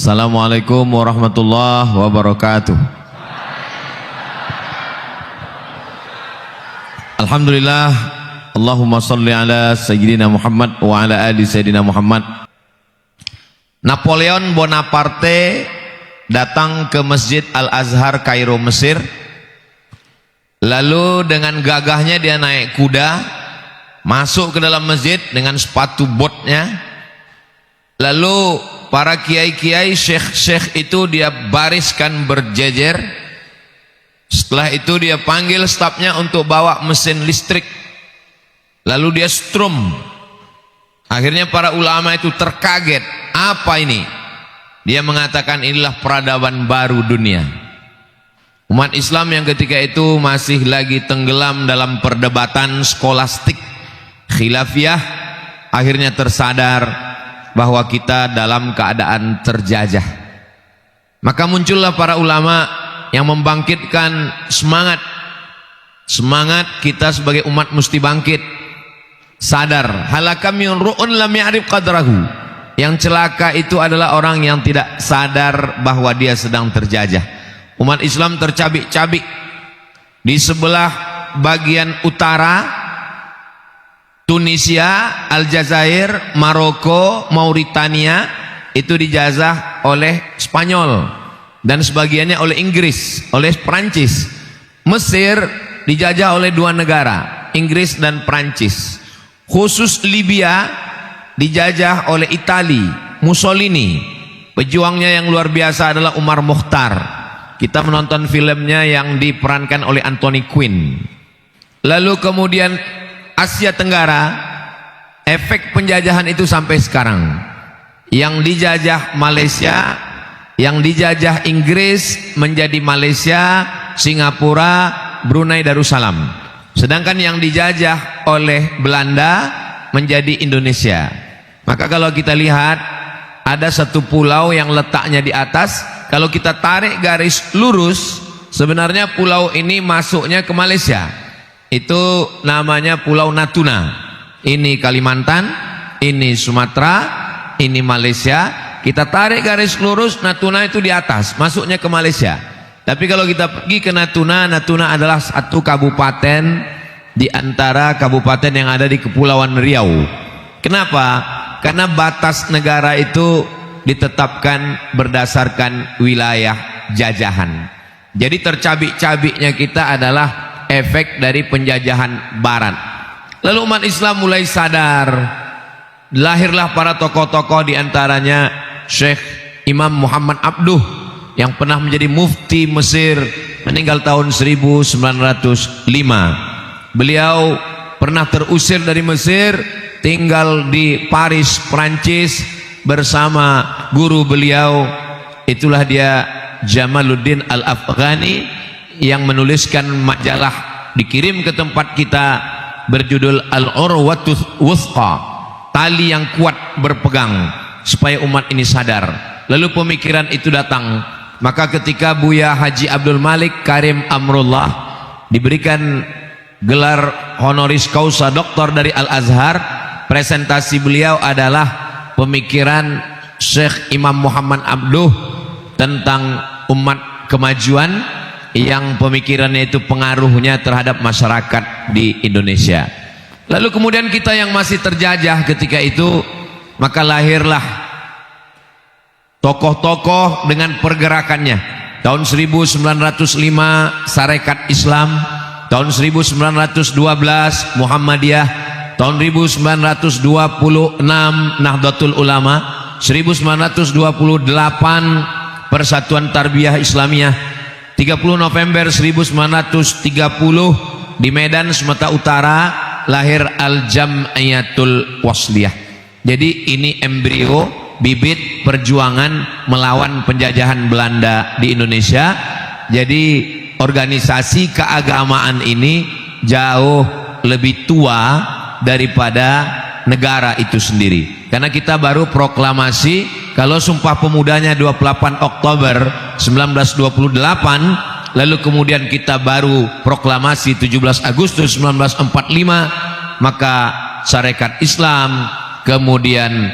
Assalamualaikum warahmatullahi wabarakatuh. Alhamdulillah, Allahumma salli ala Sayyidina Muhammad wa ala ali Sayyidina Muhammad. Napoleon Bonaparte datang ke Masjid Al-Azhar Kairo, Mesir. Lalu dengan gagahnya dia naik kuda, masuk ke dalam masjid dengan sepatu botnya. Lalu para kiai-kiai, syekh-syekh itu dia bariskan berjejer. Setelah itu dia panggil stafnya untuk bawa mesin listrik. Lalu dia strum. Akhirnya para ulama itu terkaget. Apa ini? Dia mengatakan inilah peradaban baru dunia. Umat Islam yang ketika itu masih lagi tenggelam dalam perdebatan skolastik khilafiyah, akhirnya tersadar bahwa kita dalam keadaan terjajah. Maka muncullah para ulama yang membangkitkan semangat kita sebagai umat mesti bangkit, sadar halakam yunru'un lam ya'rif qadrahu. Yang celaka itu adalah orang yang tidak sadar bahwa dia sedang terjajah. Umat Islam tercabik-cabik di sebelah bagian utara, Tunisia, Aljazair, Maroko, Mauritania itu dijajah oleh Spanyol dan sebagiannya oleh Inggris, oleh Perancis. Mesir dijajah oleh dua negara, Inggris dan Perancis. Khusus Libya dijajah oleh Italia, Mussolini. Pejuangnya yang luar biasa adalah Umar Mukhtar. Kita menonton filmnya yang diperankan oleh Anthony Quinn. Lalu kemudian Asia Tenggara, efek penjajahan itu sampai sekarang. Yang dijajah Malaysia, yang dijajah Inggris menjadi Malaysia, Singapura, Brunei Darussalam. Sedangkan yang dijajah oleh Belanda menjadi Indonesia. Maka kalau kita lihat ada satu pulau yang letaknya di atas, kalau kita tarik garis lurus, sebenarnya pulau ini masuknya ke Malaysia. Itu namanya Pulau Natuna. Ini Kalimantan, ini Sumatera, ini Malaysia. Kita tarik garis lurus, Natuna itu di atas, masuknya ke Malaysia. Tapi kalau kita pergi ke Natuna, Natuna adalah satu kabupaten di antara kabupaten yang ada di Kepulauan Riau. Kenapa? Karena batas negara itu ditetapkan berdasarkan wilayah jajahan. Jadi tercabik-cabiknya kita adalah efek dari penjajahan barat. Lalu umat Islam mulai sadar. Lahirlah para tokoh-tokoh, diantaranya Syekh Imam Muhammad Abduh yang pernah menjadi mufti Mesir, meninggal tahun 1905. Beliau pernah terusir dari Mesir, tinggal di Paris, Prancis bersama guru beliau. Itulah dia Jamaluddin Al-Afghani yang menuliskan majalah dikirim ke tempat kita berjudul Al-Urwatul Wuthqa, tali yang kuat berpegang, supaya umat ini sadar. Lalu pemikiran itu datang. Maka ketika Buya Haji Abdul Malik Karim Amrullah diberikan gelar honoris causa doktor dari Al-Azhar, presentasi beliau adalah pemikiran Syekh Imam Muhammad Abduh tentang umat kemajuan, yang pemikirannya itu pengaruhnya terhadap masyarakat di Indonesia. Lalu kemudian kita yang masih terjajah ketika itu, maka lahirlah tokoh-tokoh dengan pergerakannya. Tahun 1905 Sarekat Islam, tahun 1912 Muhammadiyah, tahun 1926 Nahdlatul Ulama, 1928 Persatuan Tarbiyah Islamiyah, 30 November 1930 di Medan, Sumatera Utara, lahir Al-Jam'iyatul Wasliyah. Jadi ini embrio, bibit perjuangan melawan penjajahan Belanda di Indonesia. Jadi organisasi keagamaan ini jauh lebih tua daripada negara itu sendiri. Karena kita baru proklamasi, kalau Sumpah Pemudanya 28 Oktober 1928, lalu kemudian kita baru proklamasi 17 Agustus 1945, maka Sarekat Islam, kemudian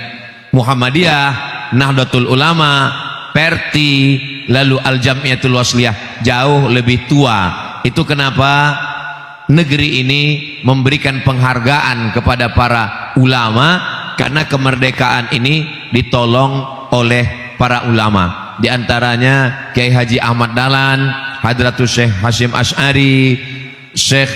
Muhammadiyah, Nahdlatul Ulama, Perti, lalu Al-Jamiatul Wasliyah jauh lebih tua. Itu kenapa negeri ini memberikan penghargaan kepada para ulama, karena kemerdekaan ini ditolong oleh para ulama. Di antaranya Kiai Haji Ahmad Dahlan, Hadratus Syekh Hasyim Asy'ari, Syekh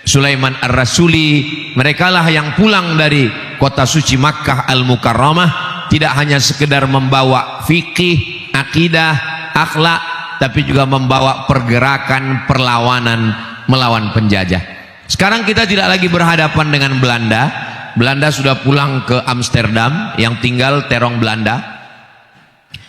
Sulaiman Ar-Rasuli. Merekalah yang pulang dari kota suci Makkah Al-Mukarramah tidak hanya sekedar membawa fikih, akidah, akhlak, tapi juga membawa pergerakan perlawanan melawan penjajah. Sekarang kita tidak lagi berhadapan dengan Belanda. Belanda sudah pulang ke Amsterdam, yang tinggal terong Belanda.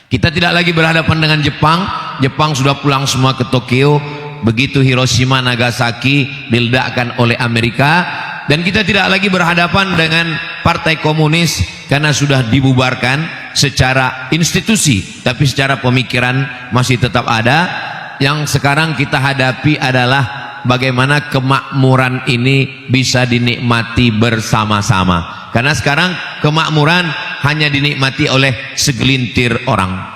Kita tidak lagi berhadapan dengan Jepang. Jepang sudah pulang semua ke Tokyo. Begitu Hiroshima, Nagasaki diledakkan oleh Amerika. Dan kita tidak lagi berhadapan dengan Partai Komunis karena sudah dibubarkan secara institusi, tapi secara pemikiran masih tetap ada. Yang sekarang kita hadapi adalah bagaimana kemakmuran ini bisa dinikmati bersama-sama. Karena sekarang kemakmuran hanya dinikmati oleh segelintir orang.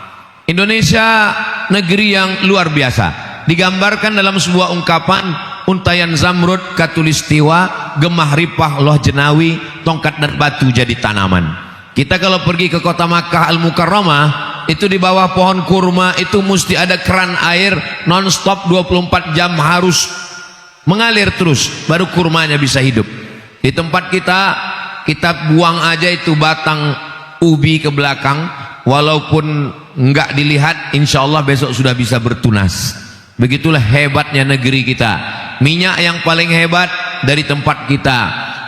Indonesia negeri yang luar biasa, digambarkan dalam sebuah ungkapan, untayan zamrud katulistiwa, gemah ripah loh jenawi, tongkat dan batu jadi tanaman. Kita kalau pergi ke kota Makkah Al-Mukarramah, itu di bawah pohon kurma itu mesti ada keran air non-stop 24 jam harus mengalir terus, baru kurmanya bisa hidup. Di tempat kita buang aja itu batang ubi ke belakang, walaupun enggak dilihat, insya Allah besok sudah bisa bertunas. Begitulah hebatnya negeri kita. Minyak yang paling hebat dari tempat kita,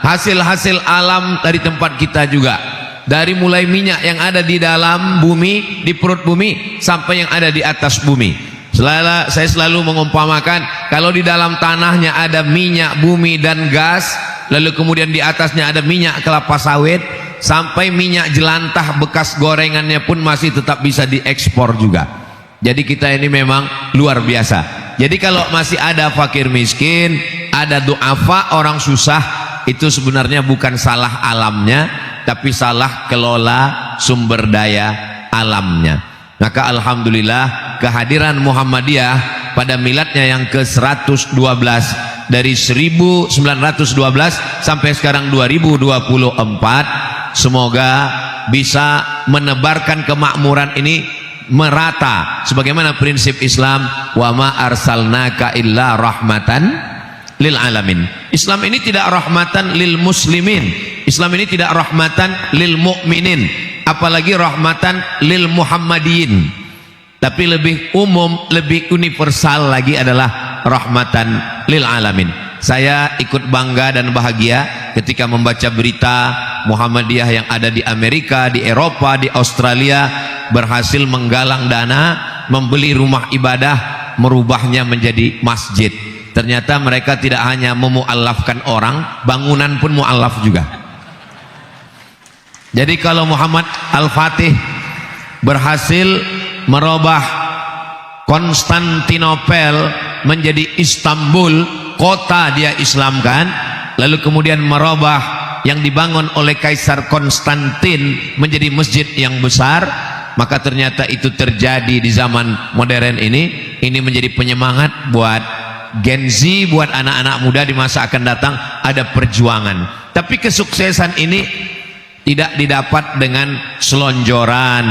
hasil-hasil alam dari tempat kita juga. Dari mulai minyak yang ada di dalam bumi, di perut bumi, sampai yang ada di atas bumi. Saya selalu mengumpamakan, kalau di dalam tanahnya ada minyak bumi dan gas, lalu kemudian di atasnya ada minyak kelapa sawit, sampai minyak jelantah bekas gorengannya pun masih tetap bisa diekspor juga. Jadi kita ini memang luar biasa. Jadi kalau masih ada fakir miskin, ada du'afa, orang susah, itu sebenarnya bukan salah alamnya, tapi salah kelola sumber daya alamnya. Maka alhamdulillah kehadiran Muhammadiyah pada miladnya yang ke-112, dari 1912 sampai sekarang 2024, semoga bisa menebarkan kemakmuran ini merata sebagaimana prinsip Islam, wa ma arsalnaka illa rahmatan lil alamin. Islam ini tidak rahmatan lil muslimin, Islam ini tidak rahmatan lil mu'minin, apalagi rahmatan lil muhammadiyin. Tapi lebih umum, lebih universal lagi adalah rahmatan lil alamin. Saya ikut bangga dan bahagia ketika membaca berita Muhammadiyah yang ada di Amerika, di Eropa, di Australia berhasil menggalang dana, membeli rumah ibadah, merubahnya menjadi masjid. Ternyata mereka tidak hanya memu'allafkan orang, bangunan pun mu'allaf juga. Jadi kalau Muhammad Al-Fatih berhasil merubah Konstantinopel menjadi Istanbul, kota dia Islamkan, lalu kemudian merubah yang dibangun oleh Kaisar Konstantin menjadi masjid yang besar, maka ternyata itu terjadi di zaman modern ini. Ini menjadi penyemangat buat Gen Z, buat anak-anak muda di masa akan datang, ada perjuangan. Tapi kesuksesan ini tidak didapat dengan selonjoran,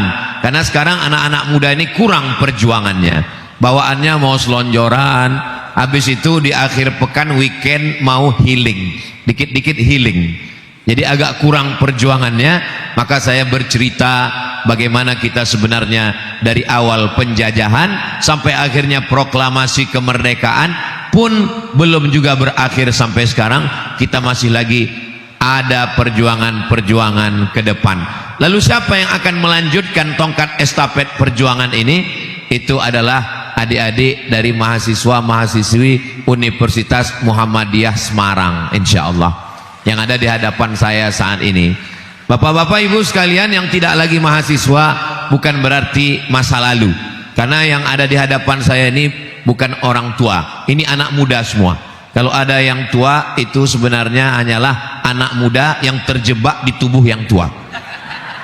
karena sekarang anak-anak muda ini kurang perjuangannya, bawaannya mau selonjoran, habis itu di akhir pekan weekend mau healing, dikit-dikit healing, jadi agak kurang perjuangannya. Maka saya bercerita bagaimana kita sebenarnya dari awal penjajahan sampai akhirnya proklamasi kemerdekaan pun belum juga berakhir sampai sekarang, kita masih lagi ada perjuangan-perjuangan ke depan. Lalu siapa yang akan melanjutkan tongkat estafet perjuangan ini? Itu adalah adik-adik dari mahasiswa-mahasiswi Universitas Muhammadiyah Semarang, insya Allah, yang ada di hadapan saya saat ini. Bapak-bapak ibu sekalian yang tidak lagi mahasiswa bukan berarti masa lalu, karena yang ada di hadapan saya ini bukan orang tua, ini anak muda semua. Kalau ada yang tua, itu sebenarnya hanyalah anak muda yang terjebak di tubuh yang tua.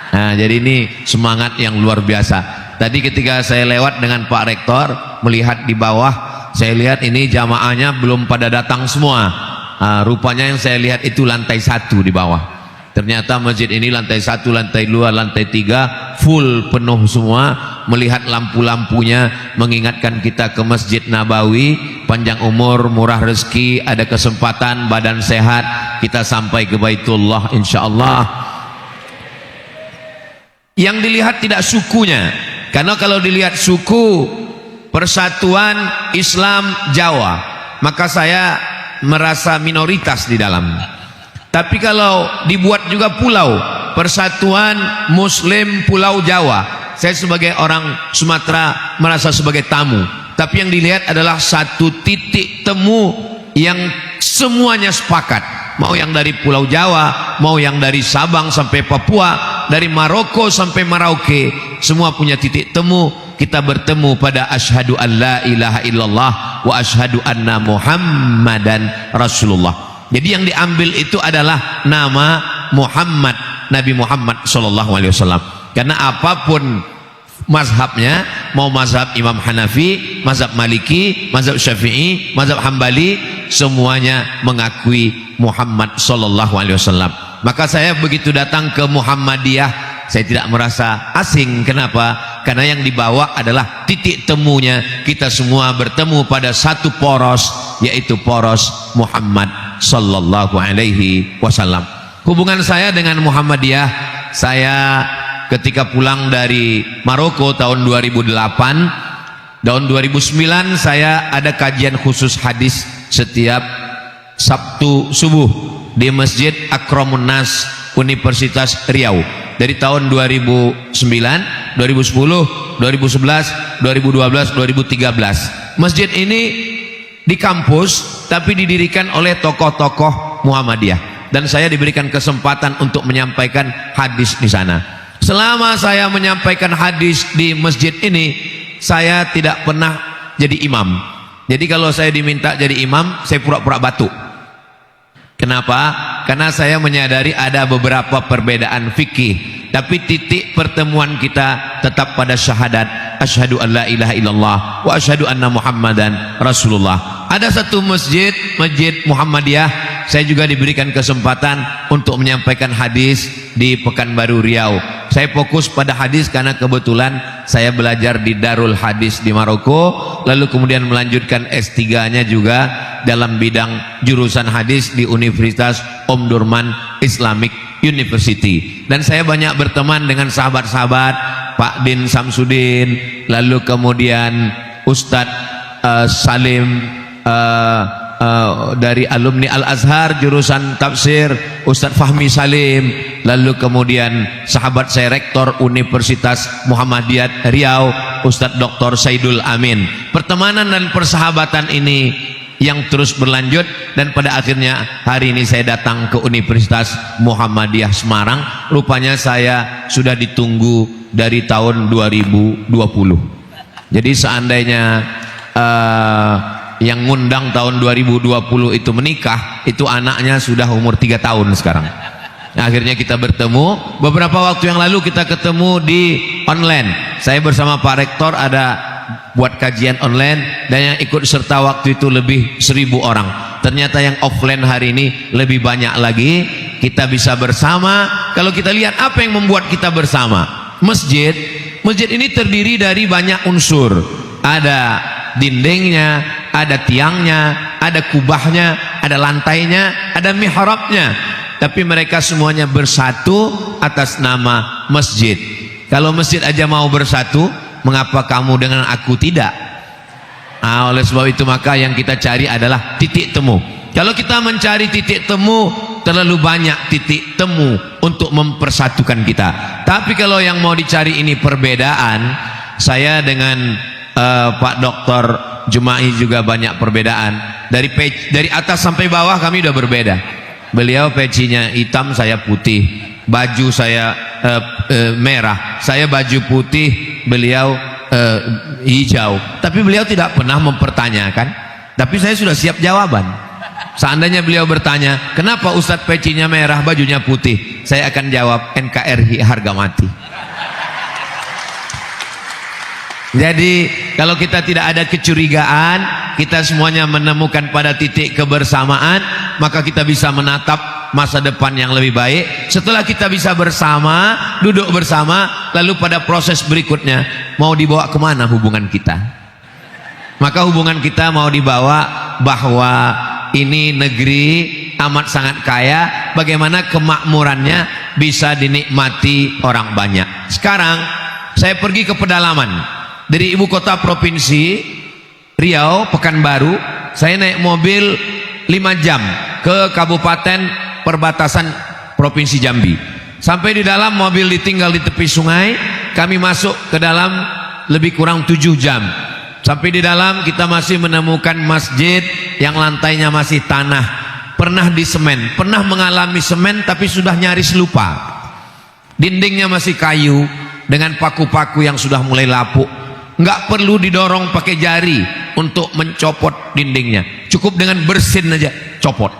Nah, jadi ini semangat yang luar biasa. Tadi ketika saya lewat dengan Pak Rektor, melihat di bawah, saya lihat ini jamaahnya belum pada datang semua. Rupanya yang saya lihat itu lantai 1 di bawah. Ternyata masjid ini lantai 1, lantai 2, lantai 3 full penuh semua. Melihat lampu-lampunya mengingatkan kita ke Masjid Nabawi. Panjang umur, murah rezeki, ada kesempatan, badan sehat, kita sampai ke Baitullah insyaallah. Yang dilihat tidak sukunya, karena kalau dilihat suku Persatuan Islam Jawa, maka saya merasa minoritas di dalam. Tapi kalau dibuat juga pulau, Persatuan Muslim Pulau Jawa, saya sebagai orang Sumatera merasa sebagai tamu. Tapi yang dilihat adalah satu titik temu yang semuanya sepakat. Mau yang dari Pulau Jawa, mau yang dari Sabang sampai Papua, dari Maroko sampai Merauke, semua punya titik temu. Kita bertemu pada asyhadu an la ilaha illallah wa asyhadu anna Muhammadan Rasulullah. Jadi yang diambil itu adalah nama Muhammad, Nabi Muhammad sallallahu alaihi wasallam. Karena apapun mazhabnya, mau mazhab Imam Hanafi, mazhab Maliki, mazhab Syafi'i, mazhab Hambali, semuanya mengakui Muhammad sallallahu alaihi wasallam. Maka saya begitu datang ke Muhammadiyah, saya tidak merasa asing. Kenapa? Karena yang dibawa adalah titik temunya kita semua bertemu pada satu poros, yaitu poros Muhammad sallallahu alaihi wasallam. Hubungan saya dengan Muhammadiyah, saya ketika pulang dari Maroko tahun 2008, tahun 2009 saya ada kajian khusus hadis setiap Sabtu subuh di Masjid Akramun Nas Universitas Riau. Dari tahun 2009, 2010, 2011, 2012, 2013. Masjid ini di kampus tapi didirikan oleh tokoh-tokoh Muhammadiyah, dan saya diberikan kesempatan untuk menyampaikan hadis di sana. Selama saya menyampaikan hadis di masjid ini, saya tidak pernah jadi imam. Jadi kalau saya diminta jadi imam, saya pura-pura batuk. Kenapa? Karena saya menyadari ada beberapa perbedaan fikih, tapi titik pertemuan kita tetap pada syahadat asyhadu an la ilaha illallah wa asyhadu anna Muhammadan Rasulullah. Ada satu masjid, Masjid Muhammadiyah, saya juga diberikan kesempatan untuk menyampaikan hadis di Pekanbaru Riau. Saya fokus pada hadis karena kebetulan saya belajar di Darul Hadis di Maroko, lalu kemudian melanjutkan S3-nya juga dalam bidang jurusan hadis di Universitas Omdurman Islamic University. Dan saya banyak berteman dengan sahabat-sahabat, Pak Din Samsudin, lalu kemudian Ustadz Salim dari alumni Al-Azhar jurusan tafsir, Ustadz Fahmi Salim, lalu kemudian sahabat saya rektor Universitas Muhammadiyah Riau, Ustadz Dr. Saidul Amin. Pertemanan dan persahabatan ini yang terus berlanjut, dan pada akhirnya hari ini saya datang ke Universitas Muhammadiyah Semarang. Rupanya saya sudah ditunggu dari tahun 2020. Jadi seandainya yang ngundang tahun 2020 itu menikah, itu anaknya sudah umur 3 tahun sekarang. Nah, akhirnya kita bertemu. Beberapa waktu yang lalu kita ketemu di online. Saya bersama Pak Rektor ada buat kajian online, dan yang ikut serta waktu itu lebih 1000 orang. Ternyata yang offline hari ini lebih banyak lagi. Kita bisa bersama. Kalau kita lihat apa yang membuat kita bersama, masjid ini terdiri dari banyak unsur. Ada dindingnya, ada tiangnya, ada kubahnya, ada lantainya, ada mihrabnya, tapi mereka semuanya bersatu atas nama masjid. Kalau masjid aja mau bersatu, mengapa kamu dengan aku tidak? Oleh sebab itu maka yang kita cari adalah titik temu. Kalau kita mencari titik temu, terlalu banyak titik temu untuk mempersatukan kita. Tapi kalau yang mau dicari ini perbedaan, saya dengan Pak Dr. Juma'i juga banyak perbedaan. Dari atas sampai bawah kami udah berbeda. Beliau pecinya hitam, saya putih. Baju saya merah, saya baju putih, beliau hijau. Tapi beliau tidak pernah mempertanyakan. Tapi saya sudah siap jawaban. Seandainya beliau bertanya, kenapa Ustadz pecinya merah, bajunya putih, saya akan jawab NKRI harga mati. Jadi kalau kita tidak ada kecurigaan, kita semuanya menemukan pada titik kebersamaan, maka kita bisa menatap masa depan yang lebih baik. Setelah kita bisa bersama, duduk bersama, lalu pada proses berikutnya mau dibawa kemana hubungan kita? Maka hubungan kita mau dibawa bahwa ini negeri amat sangat kaya, bagaimana kemakmurannya bisa dinikmati orang banyak. Sekarang saya pergi ke pedalaman. Dari ibu kota provinsi Riau, Pekanbaru, saya naik mobil 5 jam ke kabupaten perbatasan provinsi Jambi. Sampai di dalam mobil ditinggal di tepi sungai, kami masuk ke dalam lebih kurang 7 jam. Sampai di dalam kita masih menemukan masjid yang lantainya masih tanah, pernah di semen, pernah mengalami semen tapi sudah nyaris lupa. Dindingnya masih kayu dengan paku-paku yang sudah mulai lapuk. Nggak perlu didorong pakai jari untuk mencopot dindingnya, cukup dengan bersin aja copot.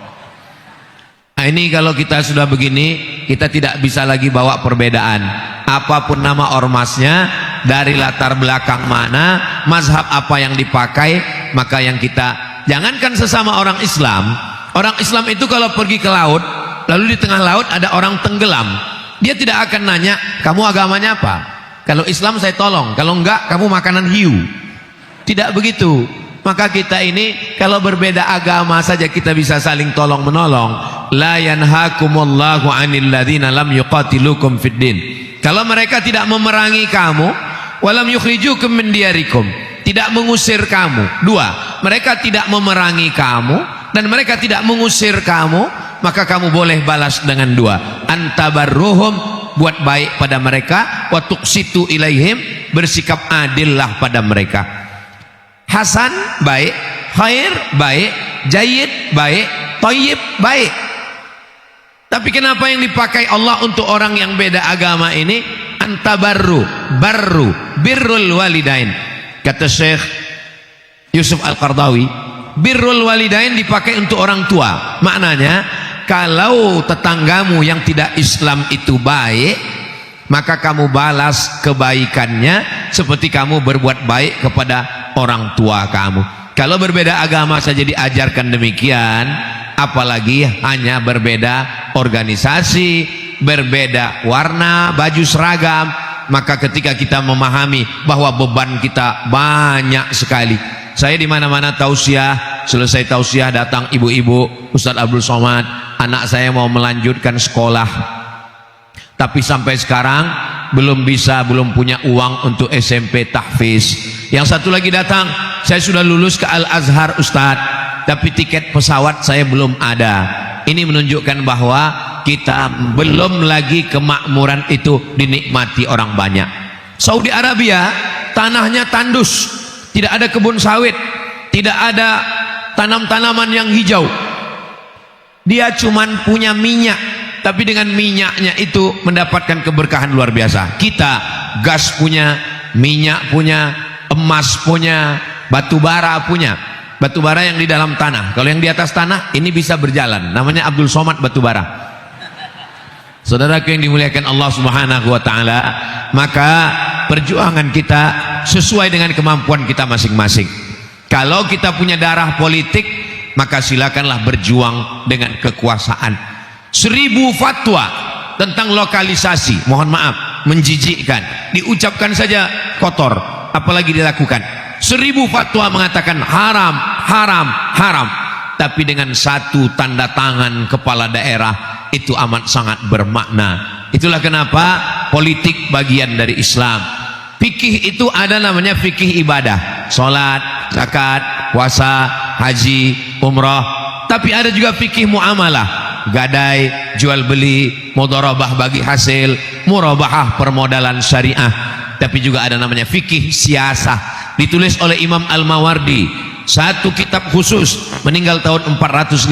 Nah ini kalau kita sudah begini, kita tidak bisa lagi bawa perbedaan. Apapun nama ormasnya, dari latar belakang mana, mazhab apa yang dipakai, maka yang kita, jangankan sesama orang Islam. Orang Islam itu kalau pergi ke laut, lalu di tengah laut ada orang tenggelam, dia tidak akan nanya kamu agamanya apa. Kalau Islam saya tolong, kalau enggak kamu makanan hiu. Tidak begitu. Maka kita ini kalau berbeda agama saja kita bisa saling tolong menolong. La yanhakumullahu 'anil ladzina lam yuqatilukum fid din. Kalau mereka tidak memerangi kamu, walam yukhrijukum min diyarikum, tidak mengusir kamu. 2, mereka tidak memerangi kamu dan mereka tidak mengusir kamu, maka kamu boleh balas dengan 2. Antabarruhum, buat baik pada mereka, wa tuqsitu ilaihim, bersikap adillah pada mereka. Hasan baik, khair baik, jayyid baik, thayyib baik. Tapi kenapa yang dipakai Allah untuk orang yang beda agama ini? Antabarru, barru, birrul walidain. Kata Syekh Yusuf Al-Qardawi, birrul walidain dipakai untuk orang tua. Maknanya kalau tetanggamu yang tidak Islam itu baik, maka kamu balas kebaikannya seperti kamu berbuat baik kepada orang tua kamu. Kalau berbeda agama saja diajarkan demikian, apalagi hanya berbeda organisasi, berbeda warna, baju seragam. Maka ketika kita memahami bahwa beban kita banyak sekali. Saya di mana-mana tausiah, selesai tausiah datang ibu-ibu, Ustadz Abdul Somad, anak saya mau melanjutkan sekolah, tapi sampai sekarang belum punya uang untuk SMP tahfiz. Yang satu lagi datang, saya sudah lulus ke Al-Azhar Ustadz, tapi tiket pesawat saya belum ada. Ini menunjukkan bahwa kita belum lagi kemakmuran itu dinikmati orang banyak. Saudi Arabia tanahnya tandus, tidak ada kebun sawit, tidak ada tanam-tanaman yang hijau. Dia cuman punya minyak, tapi dengan minyaknya itu mendapatkan keberkahan luar biasa. Kita gas punya, minyak punya, emas punya, batu bara punya. Batu bara yang di dalam tanah. Kalau yang di atas tanah ini bisa berjalan. Namanya Abdul Somad batu bara. Saudaraku yang dimuliakan Allah Subhanahu wa taala, maka perjuangan kita sesuai dengan kemampuan kita masing-masing. Kalau kita punya darah politik, maka silakanlah berjuang dengan kekuasaan. 1000 fatwa tentang lokalisasi, mohon maaf, menjijikkan, diucapkan saja kotor, apalagi dilakukan. 1000 fatwa mengatakan haram, haram, haram, tapi dengan satu tanda tangan kepala daerah itu amat sangat bermakna. Itulah kenapa politik bagian dari Islam. Fikih itu ada namanya fikih ibadah, salat, zakat, puasa, haji, umrah. Tapi ada juga fikih muamalah, gadai, jual beli, mudharabah bagi hasil, murabahah permodalan syariah. Tapi juga ada namanya fikih siasah, ditulis oleh Imam Al-Mawardi, satu kitab khusus, meninggal tahun 450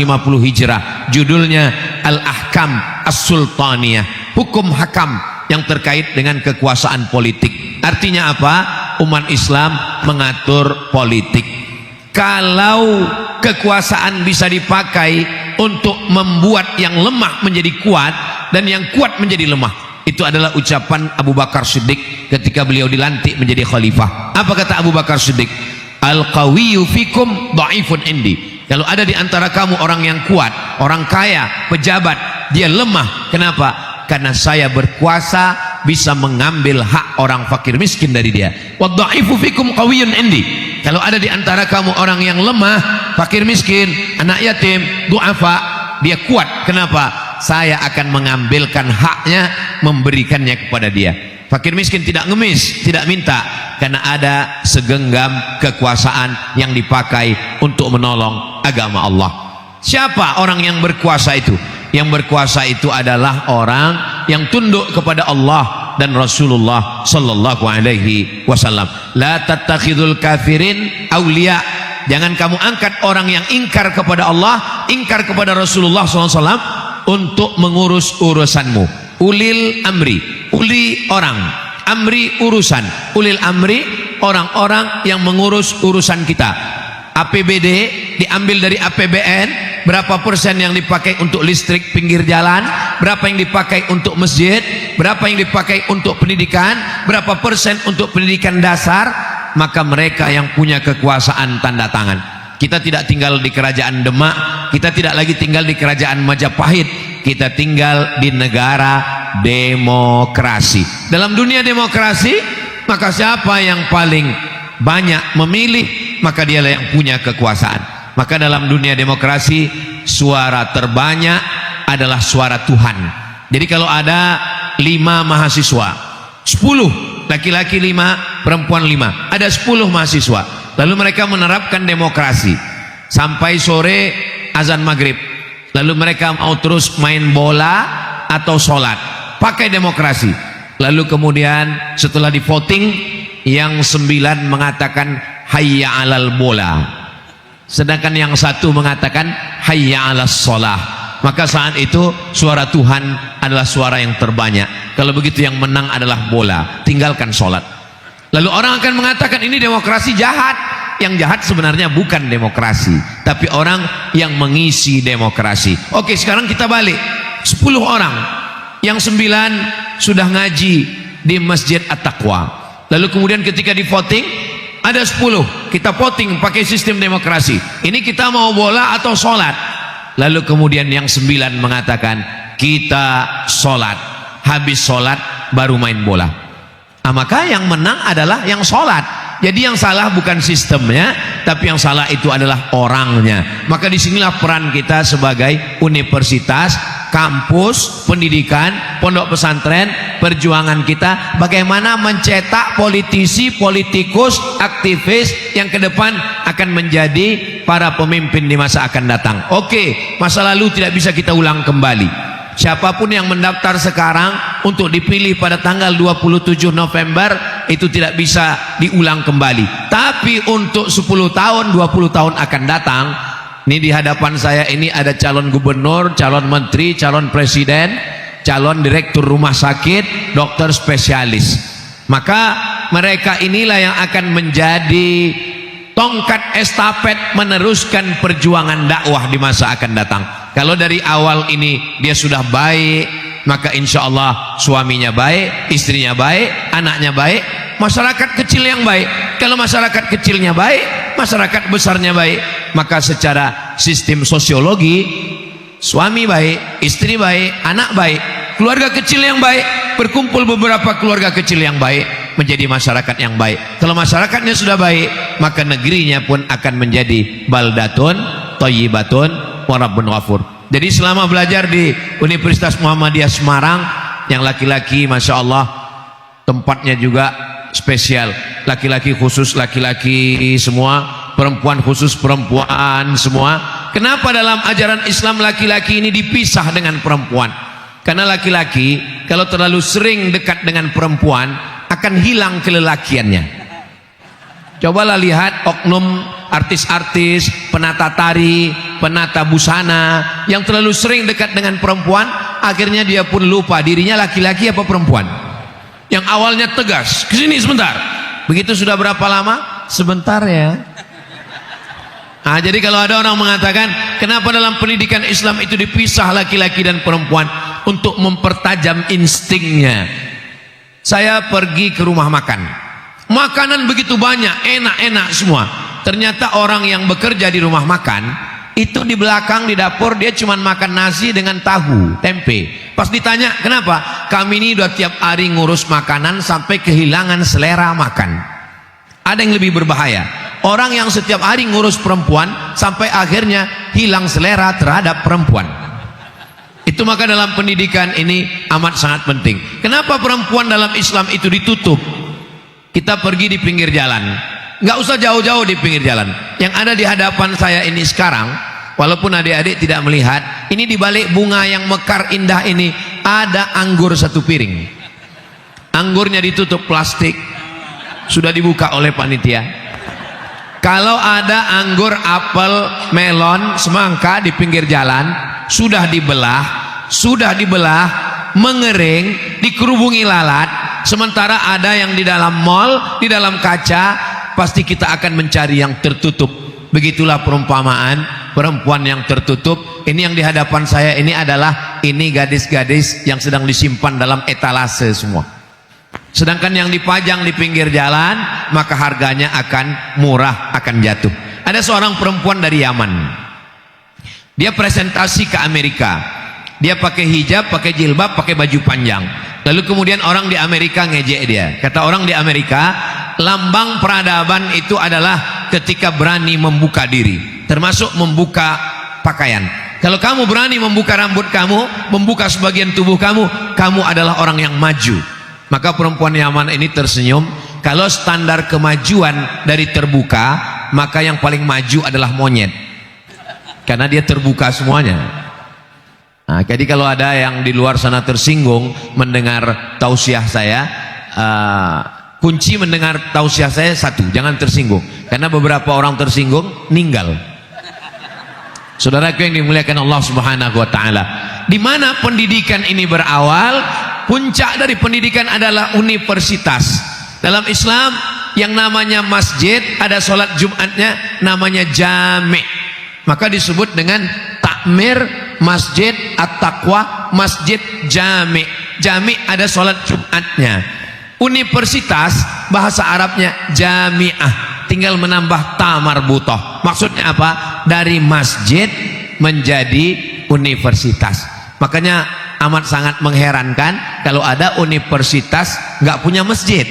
Hijrah, judulnya Al-Ahkam As-Sultaniyah, hukum hakam yang terkait dengan kekuasaan politik. Artinya apa? Umat Islam mengatur politik. Kalau kekuasaan bisa dipakai untuk membuat yang lemah menjadi kuat dan yang kuat menjadi lemah, itu Itu adalah ucapan Abu Bakar Siddiq ketika beliau dilantik menjadi khalifah. Apa kata Abu Bakar Siddiq? Al-qawiyyu fikum dha'ifun indi. Kalau ada di antara kamu orang yang kuat, orang kaya, pejabat, dia lemah. Kenapa? Karena saya berkuasa bisa mengambil hak orang fakir miskin dari dia. Wa dha'ifu fikum qawiyyun indi. Kalau ada di antara kamu orang yang lemah, fakir miskin, anak yatim, du'afa, dia kuat. Kenapa? Saya akan mengambilkan haknya, memberikannya kepada dia. Fakir miskin tidak ngemis, tidak minta, karena ada segenggam kekuasaan yang dipakai untuk menolong agama Allah. Siapa orang yang berkuasa itu? Yang berkuasa itu adalah orang yang tunduk kepada Allah dan Rasulullah sallallahu alaihi wasallam. La tattakhidul kafirin auliya. Jangan kamu angkat orang yang ingkar kepada Allah, ingkar kepada Rasulullah sallallahu alaihi wasallam untuk mengurus urusanmu. Ulil amri, uli orang, amri urusan, ulil amri orang-orang yang mengurus urusan kita. APBD diambil dari APBN, berapa persen yang dipakai untuk listrik pinggir jalan, berapa yang dipakai untuk masjid, berapa yang dipakai untuk pendidikan, berapa persen untuk pendidikan dasar, maka mereka yang punya kekuasaan tanda tangan. Kita tidak tinggal di kerajaan Demak, kita tidak lagi tinggal di kerajaan Majapahit, kita tinggal di negara demokrasi. Dalam dunia demokrasi, maka siapa yang paling banyak memilih, maka dialah yang punya kekuasaan. Maka dalam dunia demokrasi, suara terbanyak adalah suara Tuhan. Jadi kalau ada 5 mahasiswa, 10 laki-laki 5, perempuan 5, ada 10 mahasiswa. Lalu mereka menerapkan demokrasi sampai sore azan maghrib. Lalu mereka mau terus main bola atau sholat, pakai demokrasi. Lalu kemudian setelah di voting, yang 9 mengatakan hayya alal bola, sedangkan yang 1 mengatakan hayya alas sholah. Maka saat itu suara Tuhan adalah suara yang terbanyak. Kalau begitu yang menang adalah bola, tinggalkan sholat. Lalu orang akan mengatakan ini demokrasi jahat. Yang jahat sebenarnya bukan demokrasi, tapi orang yang mengisi demokrasi. Oke, sekarang kita balik. 10 orang, yang 9 sudah ngaji di Masjid At-Taqwa. Lalu kemudian ketika di voting, ada 10, kita voting pakai sistem demokrasi. Ini kita mau bola atau sholat? Lalu kemudian yang 9 mengatakan kita sholat. Habis sholat baru main bola. Maka yang menang adalah yang sholat. Jadi yang salah bukan sistemnya, tapi yang salah itu adalah orangnya. Maka disinilah peran kita sebagai universitas, kampus, pendidikan, pondok pesantren, perjuangan kita bagaimana mencetak politisi, politikus, aktivis yang ke depan akan menjadi para pemimpin di masa akan datang. Oke, masa lalu tidak bisa kita ulang kembali. Siapapun yang mendaftar sekarang untuk dipilih pada tanggal 27 November itu tidak bisa diulang kembali. Tapi untuk 10 tahun, 20 tahun akan datang, ini di hadapan saya ini ada calon gubernur, calon menteri, calon presiden, calon direktur rumah sakit, dokter spesialis. Maka mereka inilah yang akan menjadi tongkat estafet meneruskan perjuangan dakwah di masa akan datang. Kalau dari awal ini dia sudah baik, maka insya Allah suaminya baik, istrinya baik, anaknya baik, masyarakat kecil yang baik. Kalau masyarakat kecilnya baik, masyarakat besarnya baik, maka secara sistem sosiologi, suami baik, istri baik, anak baik, keluarga kecil yang baik, berkumpul beberapa keluarga kecil yang baik, menjadi masyarakat yang baik. Kalau masyarakatnya sudah baik, maka negerinya pun akan menjadi baldatun thayyibatun wa rabbun ghafur. Jadi selama belajar di Universitas Muhammadiyah Semarang, yang laki-laki Masya Allah tempatnya juga spesial, laki-laki khusus laki-laki semua, perempuan khusus perempuan semua. Kenapa dalam ajaran Islam laki-laki ini dipisah dengan perempuan? Karena laki-laki kalau terlalu sering dekat dengan perempuan akan hilang kelelakiannya. Cobalah lihat oknum artis-artis, penata tari, penata busana yang terlalu sering dekat dengan perempuan, akhirnya dia pun lupa dirinya laki-laki apa perempuan. Yang awalnya tegas, kesini sebentar, begitu sudah berapa lama? Sebentar ya. Nah, jadi kalau ada orang mengatakan kenapa dalam pendidikan Islam itu dipisah laki-laki dan perempuan, untuk mempertajam instingnya. Saya pergi ke rumah makan. Makanan begitu banyak, enak-enak semua. Ternyata orang yang bekerja di rumah makan itu di belakang di dapur dia cuma makan nasi dengan tahu, tempe. Pas ditanya, kenapa? Kami ini udah tiap hari ngurus makanan sampai kehilangan selera makan. Ada yang lebih berbahaya. Orang yang setiap hari ngurus perempuan sampai akhirnya hilang selera terhadap perempuan. Itu maka dalam pendidikan ini amat sangat penting. Kenapa perempuan dalam Islam itu ditutup? Kita pergi di pinggir jalan. Nggak usah jauh-jauh di pinggir jalan. Yang ada di hadapan saya ini sekarang, walaupun adik-adik tidak melihat, ini di balik bunga yang mekar indah ini ada anggur satu piring. Anggurnya ditutup plastik, sudah dibuka oleh panitia. Kalau ada anggur, apel, melon, semangka di pinggir jalan, sudah dibelah, mengering, dikerubungi lalat. Sementara ada yang di dalam mall, di dalam kaca. Pasti kita akan mencari yang tertutup. Begitulah perumpamaan perempuan yang tertutup. Ini yang di hadapan saya ini adalah ini gadis-gadis yang sedang disimpan dalam etalase semua. Sedangkan yang dipajang di pinggir jalan, maka harganya akan murah, akan jatuh. Ada seorang perempuan dari Yaman. Dia presentasi ke Amerika. Dia pakai hijab, pakai jilbab, pakai baju panjang. Lalu kemudian orang di Amerika ngejek dia. Kata orang di Amerika, lambang peradaban itu adalah ketika berani membuka diri, termasuk membuka pakaian. Kalau kamu berani membuka rambut kamu, membuka sebagian tubuh kamu, kamu adalah orang yang maju. Maka perempuan Yaman ini tersenyum. Kalau standar kemajuan dari terbuka, maka yang paling maju adalah monyet, karena dia terbuka semuanya. Nah, jadi kalau ada yang di luar sana tersinggung mendengar tausiah saya, kunci mendengar tausiah saya satu, jangan tersinggung. Karena beberapa orang tersinggung meninggal. Saudaraku yang dimuliakan Allah Subhanahu wa taala. Di mana pendidikan ini berawal? Puncak dari pendidikan adalah universitas. Dalam Islam yang namanya masjid, ada sholat Jumatnya namanya jami'. Maka disebut dengan takmir masjid at-taqwa, masjid jami'. Jami' ada sholat Jumatnya. Universitas bahasa Arabnya jami'ah, tinggal menambah ta marbutoh. Maksudnya apa? Dari masjid menjadi universitas. Makanya amat sangat mengherankan kalau ada universitas nggak punya masjid.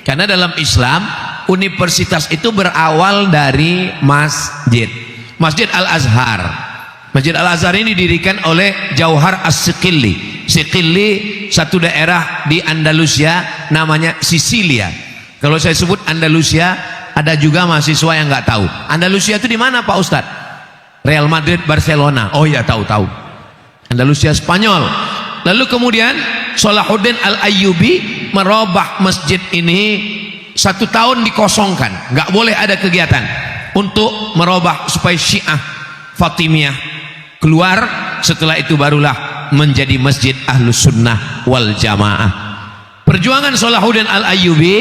Karena dalam Islam universitas itu berawal dari masjid. Masjid Al-Azhar. Masjid Al-Azhar ini didirikan oleh Jauhar As-Siqilli. Siqilli satu daerah di Andalusia namanya Sisilia. Kalau saya sebut Andalusia, ada juga mahasiswa yang nggak tahu. Andalusia itu di mana Pak Ustadz? Real Madrid, Barcelona. Oh ya, tahu-tahu. Andalusia Spanyol. Lalu kemudian Salahuddin Al-Ayyubi merubah masjid ini 1 tahun dikosongkan, nggak boleh ada kegiatan untuk merubah supaya Syiah Fatimiyah keluar. Setelah itu barulah menjadi masjid Ahlus Sunnah wal Jamaah. Perjuangan Salahuddin Al-Ayyubi,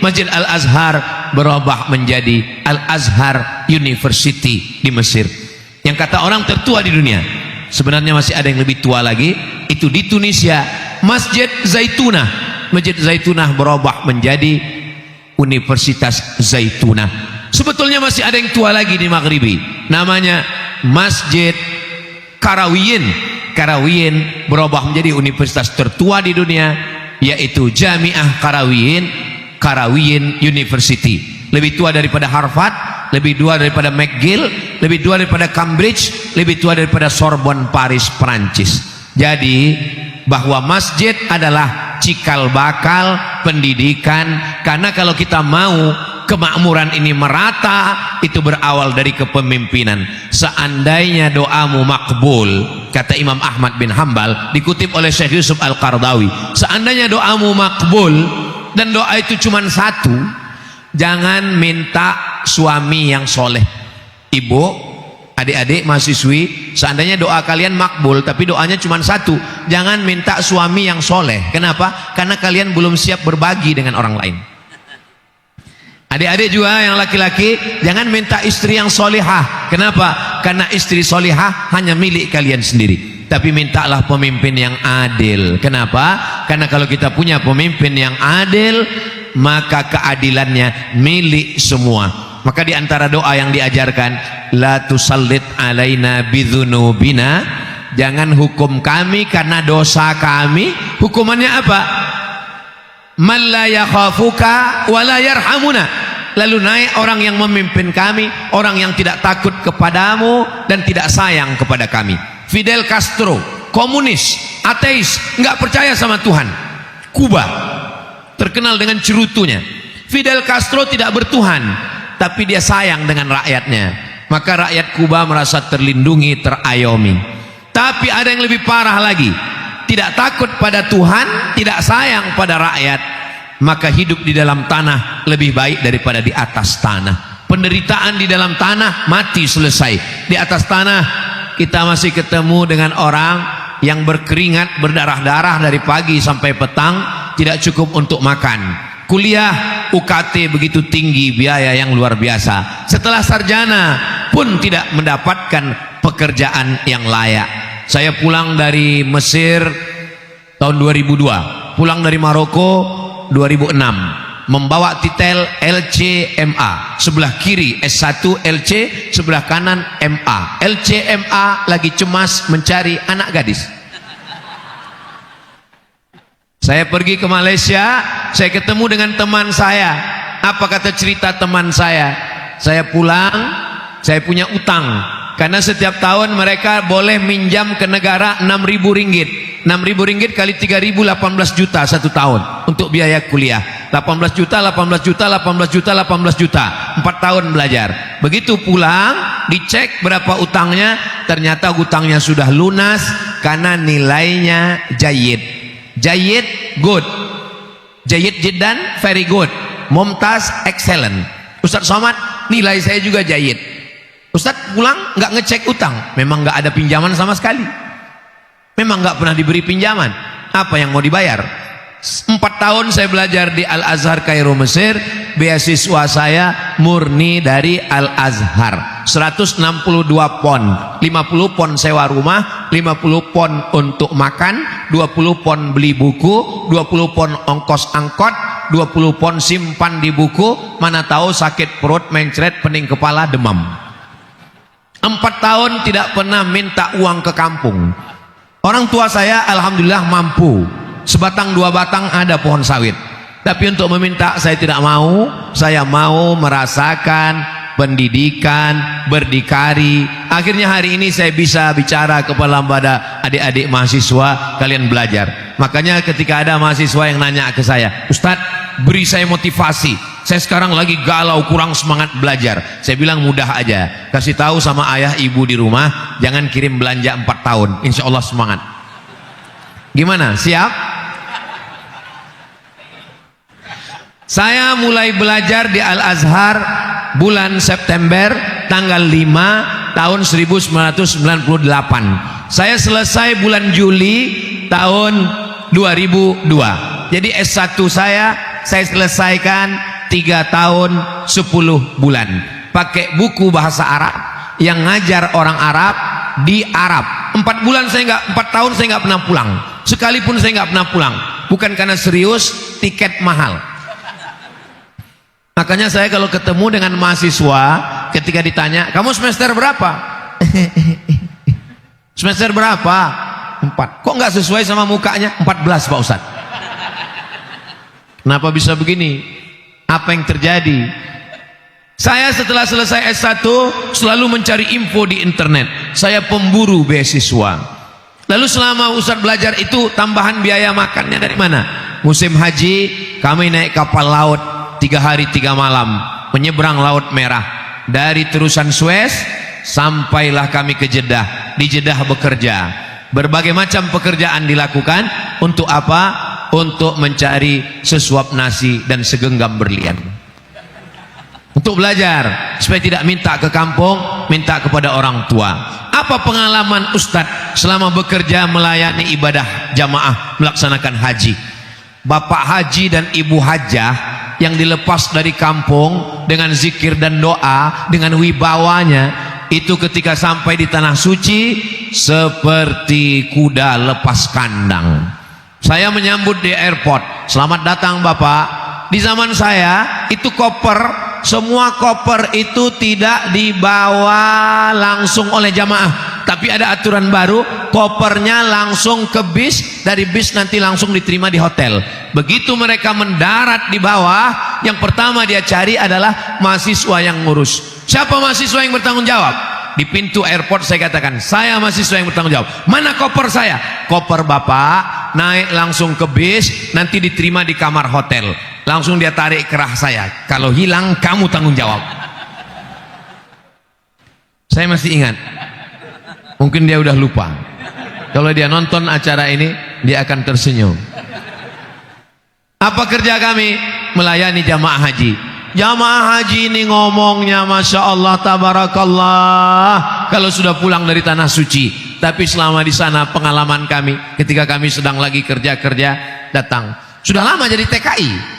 Masjid Al-Azhar berubah menjadi Al-Azhar University di Mesir, yang kata orang tertua di dunia. Sebenarnya masih ada yang lebih tua lagi, itu di Tunisia, Masjid Zaitunah. Masjid Zaitunah berubah menjadi Universitas Zaitunah. Sebetulnya masih ada yang tua lagi di Maghribi, namanya Masjid Karawiyin. Karawiyin berubah menjadi universitas tertua di dunia, yaitu Jami'ah Karawiyin, Karawiyin University. Lebih tua daripada Harvard, lebih tua daripada McGill, lebih tua daripada Cambridge, lebih tua daripada Sorbonne Paris Perancis. Jadi bahwa masjid adalah cikal bakal pendidikan. Karena kalau kita mau kemakmuran ini merata, itu berawal dari kepemimpinan. Seandainya doamu makbul, kata Imam Ahmad bin Hambal, dikutip oleh Syekh Yusuf Al-Qardawi, seandainya doamu makbul dan doa itu cuma satu, jangan minta suami yang soleh. Ibu, adik-adik mahasiswi, seandainya doa kalian makbul tapi doanya cuma satu, jangan minta suami yang soleh. Kenapa? Karena kalian belum siap berbagi dengan orang lain. Adik-adik juga yang laki-laki, jangan minta istri yang solihah. Kenapa? Karena istri solihah hanya milik kalian sendiri. tapi mintalah pemimpin yang adil. Kenapa? Karena kalau kita punya pemimpin yang adil, maka keadilannya milik semua. Maka di antara doa yang diajarkan, la tusallit alaina bidzunubina, jangan hukum kami karena dosa kami. Hukumannya apa? Man la yakhafuka wa la yarhamuna. Lalu naik orang yang memimpin kami, orang yang tidak takut kepadamu dan tidak sayang kepada kami. Fidel Castro, komunis, ateis, nggak percaya sama Tuhan. Kuba terkenal dengan cerutunya. Fidel Castro tidak bertuhan, tapi dia sayang dengan rakyatnya. Maka rakyat Kuba merasa terlindungi, terayomi. Tapi ada yang lebih parah lagi, tidak takut pada Tuhan, tidak sayang pada rakyat, maka hidup di dalam tanah lebih baik daripada di atas tanah. Penderitaan di dalam tanah, mati selesai. Di atas tanah kita masih ketemu dengan orang yang berkeringat, berdarah-darah dari pagi sampai petang, tidak cukup untuk makan. Kuliah UKT begitu tinggi, biaya yang luar biasa. Setelah sarjana pun tidak mendapatkan pekerjaan yang layak. Saya pulang dari Mesir tahun 2002, pulang dari Maroko 2006, membawa titel LCMA, sebelah kiri S1 LC, sebelah kanan MA. LCMA lagi cemas mencari anak gadis. Saya pergi ke Malaysia, saya ketemu dengan teman saya. Apa kata cerita teman saya? Saya pulang, saya punya utang, karena setiap tahun mereka boleh minjam ke negara 6.000 ringgit. 6.000 ringgit kali 3.000, 18 juta satu tahun untuk biaya kuliah. 18 juta, 18 juta, 18 juta, 18 juta, 4 tahun belajar. Begitu pulang, dicek berapa utangnya, ternyata utangnya sudah lunas karena nilainya jayid. Jayid good, jayid jiddan very good, mumtaz excellent. Ustadz Somad, nilai saya juga jayid. Ustadz pulang nggak ngecek utang, memang nggak ada pinjaman sama sekali. Memang nggak pernah diberi pinjaman. Apa yang mau dibayar? 4 tahun saya belajar di Al-Azhar Kairo Mesir. Beasiswa saya murni dari Al-Azhar, 162 pon, 50 pon sewa rumah, 50 pon untuk makan, 20 pon beli buku, 20 pon ongkos angkot, 20 pon simpan di buku. Mana tahu sakit perut, mencret, pening kepala, demam. 4 tahun tidak pernah minta uang ke kampung. Orang tua saya alhamdulillah mampu, sebatang dua batang ada pohon sawit. Tapi untuk meminta saya tidak mau. Saya mau merasakan pendidikan, berdikari. Akhirnya hari ini saya bisa bicara kepada adik-adik mahasiswa, kalian belajar. Makanya ketika ada mahasiswa yang nanya ke saya, Ustadz beri saya motivasi, saya sekarang lagi galau, kurang semangat belajar. Saya bilang mudah aja, kasih tahu sama ayah ibu di rumah, jangan kirim belanja 4 tahun, insya Allah semangat. Gimana, siap? Saya mulai belajar di Al-Azhar bulan September tanggal 5 tahun 1998. Saya selesai bulan Juli tahun 2002. Jadi S1 saya selesaikan 3 tahun 10 bulan. Pakai buku bahasa Arab yang ngajar orang Arab di Arab. 4 tahun saya nggak pernah pulang. Sekalipun saya nggak pernah pulang. Bukan karena serius, tiket mahal. Makanya saya kalau ketemu dengan mahasiswa, ketika ditanya, kamu semester berapa? Semester berapa? 4. Kok nggak sesuai sama mukanya? 14 Pak Ustadz. Kenapa bisa begini? Apa yang terjadi? Saya setelah selesai S1 selalu mencari info di internet. Saya pemburu beasiswa. Lalu selama Ustadz belajar itu, tambahan biaya makannya dari mana? Musim haji kami naik kapal laut 3 hari 3 malam menyeberang Laut Merah dari terusan Suez sampailah kami ke Jeddah. Di Jeddah bekerja, berbagai macam pekerjaan dilakukan. Untuk apa? Untuk mencari sesuap nasi dan segenggam berlian, untuk belajar supaya tidak minta ke kampung, minta kepada orang tua. Apa pengalaman Ustadz selama bekerja melayani ibadah jamaah melaksanakan haji? Bapak haji dan ibu hajah yang dilepas dari kampung dengan zikir dan doa, dengan wibawanya, itu ketika sampai di tanah suci seperti kuda lepas kandang. Saya menyambut di airport, selamat datang Bapak. Di zaman saya itu koper, semua koper itu tidak dibawa langsung oleh jamaah, tapi ada aturan baru, kopernya langsung ke bis, dari bis nanti langsung diterima di hotel. Begitu mereka mendarat di bawah, yang pertama dia cari adalah mahasiswa yang ngurus. Siapa mahasiswa yang bertanggung jawab? Di pintu airport saya katakan, saya mahasiswa yang bertanggung jawab. Mana koper saya? Koper Bapak naik langsung ke bis, nanti diterima di kamar hotel. Langsung dia tarik kerah saya, kalau hilang kamu tanggung jawab. Saya masih ingat. Mungkin dia udah lupa. Kalau dia nonton acara ini, dia akan tersenyum. Apa kerja kami? Melayani jamaah haji. Jamaah haji ini ngomongnya Masya Allah Tabarakallah kalau sudah pulang dari tanah suci. Tapi selama di sana pengalaman kami, ketika kami sedang lagi kerja-kerja, datang. Sudah lama jadi TKI.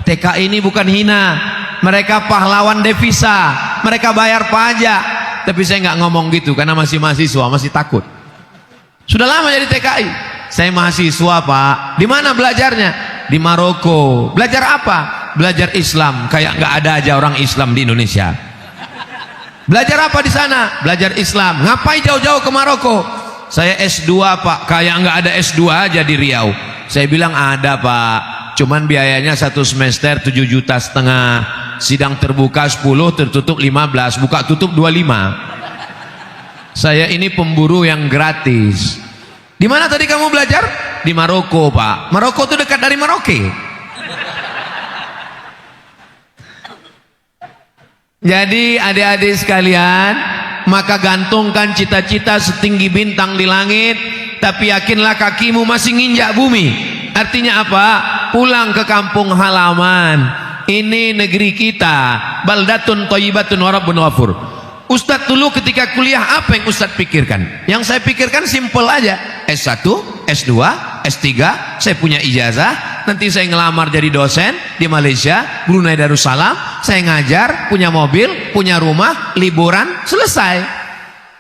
TKI ini bukan hina, mereka pahlawan devisa, mereka bayar pajak. Tapi saya nggak ngomong gitu karena masih mahasiswa, masih takut. Sudah lama jadi TKI. Saya mahasiswa Pak. Di mana belajarnya? Di Maroko. Belajar apa? Belajar Islam. Kayak nggak ada aja orang Islam di Indonesia. Belajar apa di sana? Belajar Islam. Ngapain jauh-jauh ke Maroko? Saya S2 Pak. Kayak nggak ada S2 aja di Riau. Saya bilang ada Pak. Cuman biayanya 1 semester 7,5 juta. Sidang terbuka 10, tertutup 15, buka tutup 25. Saya ini pemburu yang gratis. Di mana tadi kamu belajar? Di Maroko Pak. Maroko itu dekat dari Merauke. Jadi adik-adik sekalian, maka gantungkan cita-cita setinggi bintang di langit, tapi yakinlah kakimu masih nginjak bumi. Artinya apa? Pulang ke kampung halaman. Ini negeri kita, baldatun thayyibatun wa rabbun ghafur. Ustadz dulu ketika kuliah apa yang Ustadz pikirkan? Yang saya pikirkan simple aja. S1, S2, S3, saya punya ijazah, nanti saya ngelamar jadi dosen di Malaysia, Brunei Darussalam, saya ngajar, punya mobil, punya rumah, liburan, selesai.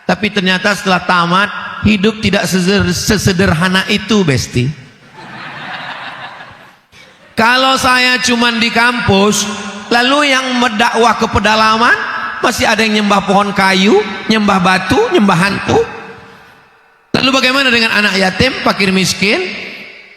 Tapi ternyata setelah tamat, hidup tidak sesederhana itu, Besti. Kalau saya cuman di kampus, lalu yang mendakwah ke pedalaman, masih ada yang nyembah pohon kayu, nyembah batu, nyembah hantu. Lalu bagaimana dengan anak yatim, fakir miskin?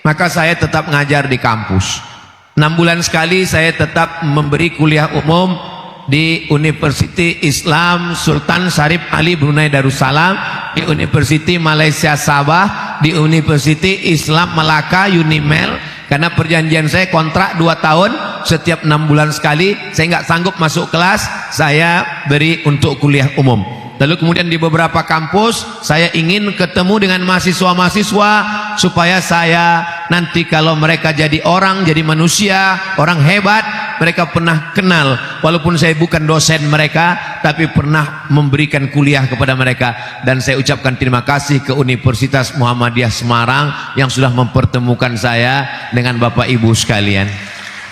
Maka saya tetap ngajar di kampus. 6 bulan sekali saya tetap memberi kuliah umum di University Islam Sultan Syarif Ali Brunei Darussalam, di University Malaysia Sabah, di University Islam Melaka Unimel. Karena perjanjian saya kontrak 2 tahun, setiap 6 bulan sekali, saya nggak sanggup masuk kelas, saya beri untuk kuliah umum. Lalu kemudian di beberapa kampus, saya ingin ketemu dengan mahasiswa-mahasiswa, supaya saya nanti kalau mereka jadi orang, jadi manusia, orang hebat, mereka pernah kenal, walaupun saya bukan dosen mereka, tapi pernah memberikan kuliah kepada mereka. Dan saya ucapkan terima kasih ke Universitas Muhammadiyah Semarang yang sudah mempertemukan saya dengan Bapak Ibu sekalian.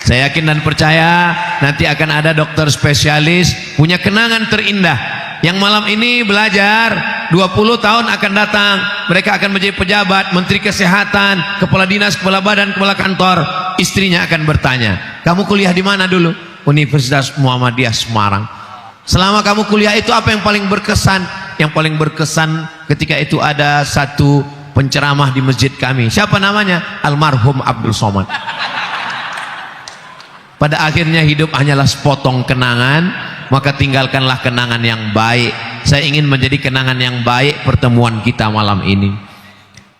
Saya yakin dan percaya nanti akan ada dokter spesialis punya kenangan terindah yang malam ini belajar 20 tahun akan datang. Mereka akan menjadi pejabat, menteri kesehatan, kepala dinas, kepala badan, kepala kantor. Istrinya akan bertanya, kamu kuliah di mana dulu? Universitas Muhammadiyah Semarang. Selama kamu kuliah itu apa yang paling berkesan? Yang paling berkesan ketika itu ada satu penceramah di masjid kami. Siapa namanya? Almarhum Abdul Somad. Pada akhirnya hidup hanyalah sepotong kenangan, maka tinggalkanlah kenangan yang baik. Saya ingin menjadi kenangan yang baik pertemuan kita malam ini.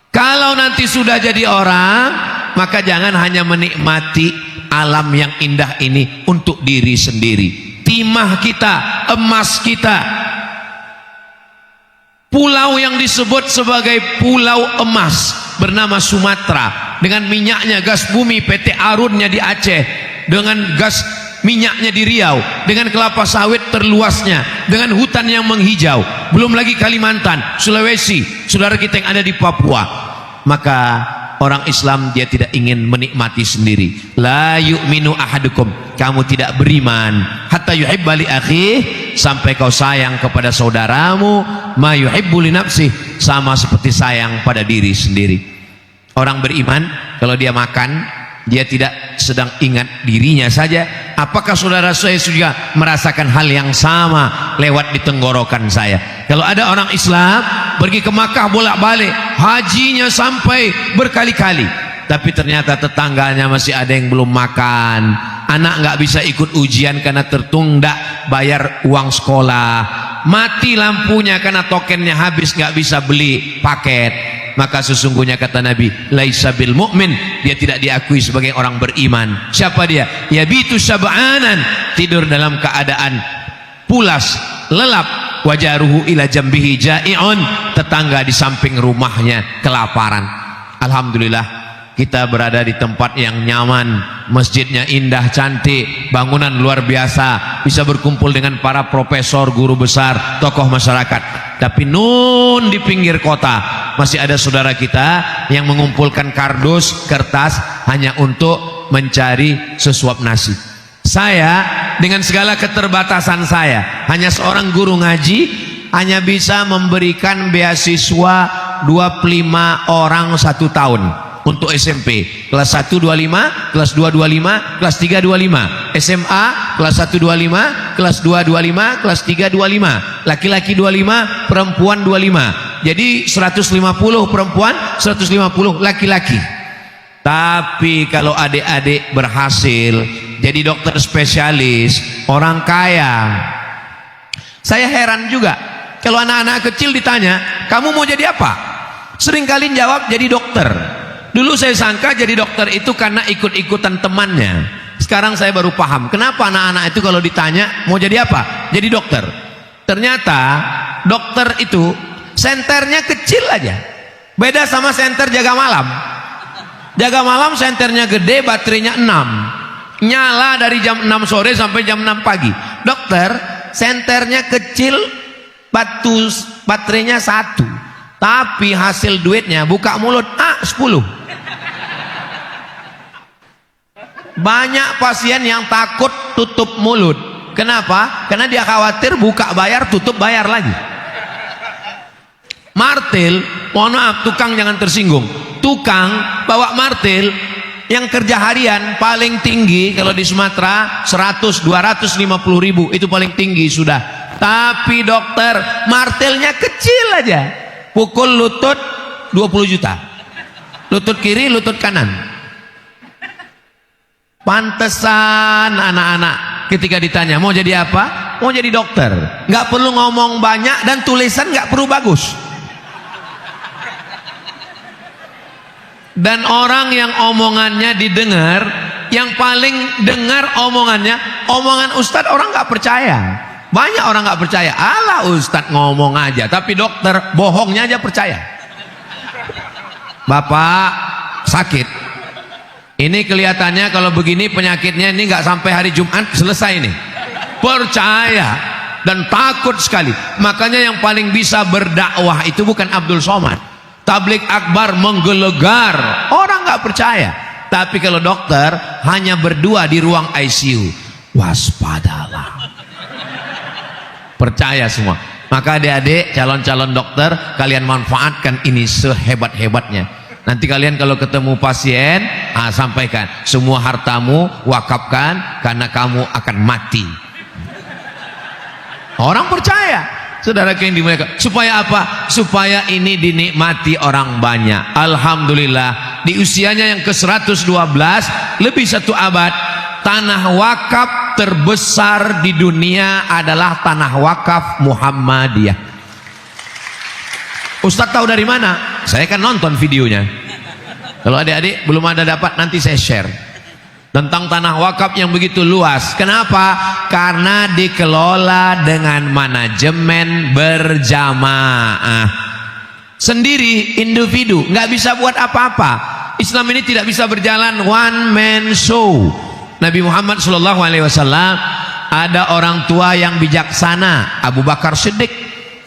Kalau nanti sudah jadi orang, maka jangan hanya menikmati alam yang indah ini untuk diri sendiri. Timah kita, emas kita, pulau yang disebut sebagai pulau emas bernama Sumatera, dengan minyaknya, gas bumi PT Arunnya di Aceh, dengan gas minyaknya di Riau, dengan kelapa sawit terluasnya, dengan hutan yang menghijau, belum lagi Kalimantan, Sulawesi, saudara kita yang ada di Papua. Maka orang Islam dia tidak ingin menikmati sendiri. La yu'minu ahadukum, kamu tidak beriman hatta yuhibba li akhihi, sampai kau sayang kepada saudaramu ma yuhibbu li nafsih, sama seperti sayang pada diri sendiri. Orang beriman kalau dia makan, dia tidak sedang ingat dirinya saja. Apakah saudara saya juga merasakan hal yang sama lewat di tenggorokan saya? Kalau ada orang Islam pergi ke Makkah bolak-balik, hajinya sampai berkali-kali, tapi ternyata tetangganya masih ada yang belum makan, anak nggak bisa ikut ujian karena tertunda bayar uang sekolah, mati lampunya karena tokennya habis, nggak bisa beli paket, maka sesungguhnya kata Nabi, laisa bil mu'min, dia tidak diakui sebagai orang beriman. Siapa dia? Yabitu syab'anan, tidur dalam keadaan pulas, lelap, wajaruhu ila jambihi ja'i'un, tetangga di samping rumahnya kelaparan. Alhamdulillah kita berada di tempat yang nyaman, masjidnya indah, cantik, bangunan luar biasa, bisa berkumpul dengan para profesor, guru besar, tokoh masyarakat. Tapi nun di pinggir kota masih ada saudara kita yang mengumpulkan kardus, kertas hanya untuk mencari sesuap nasi. Saya dengan segala keterbatasan saya, hanya seorang guru ngaji, hanya bisa memberikan beasiswa 25 orang 1 tahun untuk SMP, kelas 1 25, kelas 2 25, kelas 3 25, SMA kelas 1 25, kelas 2 25, kelas 3 25, laki-laki 25, perempuan 25. Jadi 150 perempuan, 150 laki-laki. Tapi kalau adik-adik berhasil jadi dokter spesialis, orang kaya, saya heran juga kalau anak-anak kecil ditanya, kamu mau jadi apa? Seringkali jawab jadi dokter. Dulu saya sangka jadi dokter itu karena ikut-ikutan temannya. Sekarang saya baru paham kenapa anak-anak itu kalau ditanya mau jadi apa? Jadi dokter. Ternyata dokter itu senternya kecil aja. Beda sama senter jaga malam. Jaga malam senternya gede, baterainya 6. Nyala dari jam 6 sore sampai jam 6 pagi. Dokter senternya kecil, baterainya 1. Tapi hasil duitnya buka mulut 10. Banyak pasien yang takut tutup mulut. Kenapa? Karena dia khawatir buka bayar, tutup bayar lagi. Martil, mohon maaf tukang jangan tersinggung, tukang bawa martil yang kerja harian paling tinggi kalau di Sumatera 100, 250 ribu, itu paling tinggi sudah. Tapi dokter martilnya kecil aja, pukul lutut 20 juta, lutut kiri, lutut kanan. Pantesan anak-anak ketika ditanya mau jadi apa, mau jadi dokter, nggak perlu ngomong banyak dan tulisan nggak perlu bagus. Dan orang yang omongannya didengar, yang paling dengar omongannya, omongan ustadz, orang nggak percaya. Banyak orang nggak percaya, alah ustadz ngomong aja, tapi dokter bohongnya aja percaya. Bapak sakit, ini kelihatannya kalau begini penyakitnya ini nggak sampai hari Jumat selesai ini. Percaya dan takut sekali. Makanya yang paling bisa berdakwah itu bukan Abdul Somad. Tablik akbar menggelegar, orang nggak percaya. Tapi kalau dokter hanya berdua di ruang ICU, waspadalah. Percaya semua. Maka adik-adik calon-calon dokter, kalian manfaatkan ini sehebat-hebatnya. Nanti kalian kalau ketemu pasien, sampaikan, semua hartamu wakafkan karena kamu akan mati. Orang percaya. Saudara yang dimuliakan, supaya apa? Supaya ini dinikmati orang banyak. Alhamdulillah, di usianya yang ke-112, lebih 1 abad, tanah wakaf terbesar di dunia adalah tanah wakaf Muhammadiyah. Ustadz tahu dari mana? Saya kan nonton videonya. Kalau adik-adik belum ada dapat, nanti saya share tentang tanah wakaf yang begitu luas. Kenapa? Karena dikelola dengan manajemen berjamaah. Sendiri, individu, nggak bisa buat apa-apa. Islam ini tidak bisa berjalan one man show. Nabi Muhammad SAW ada orang tua yang bijaksana, Abu Bakar Siddiq.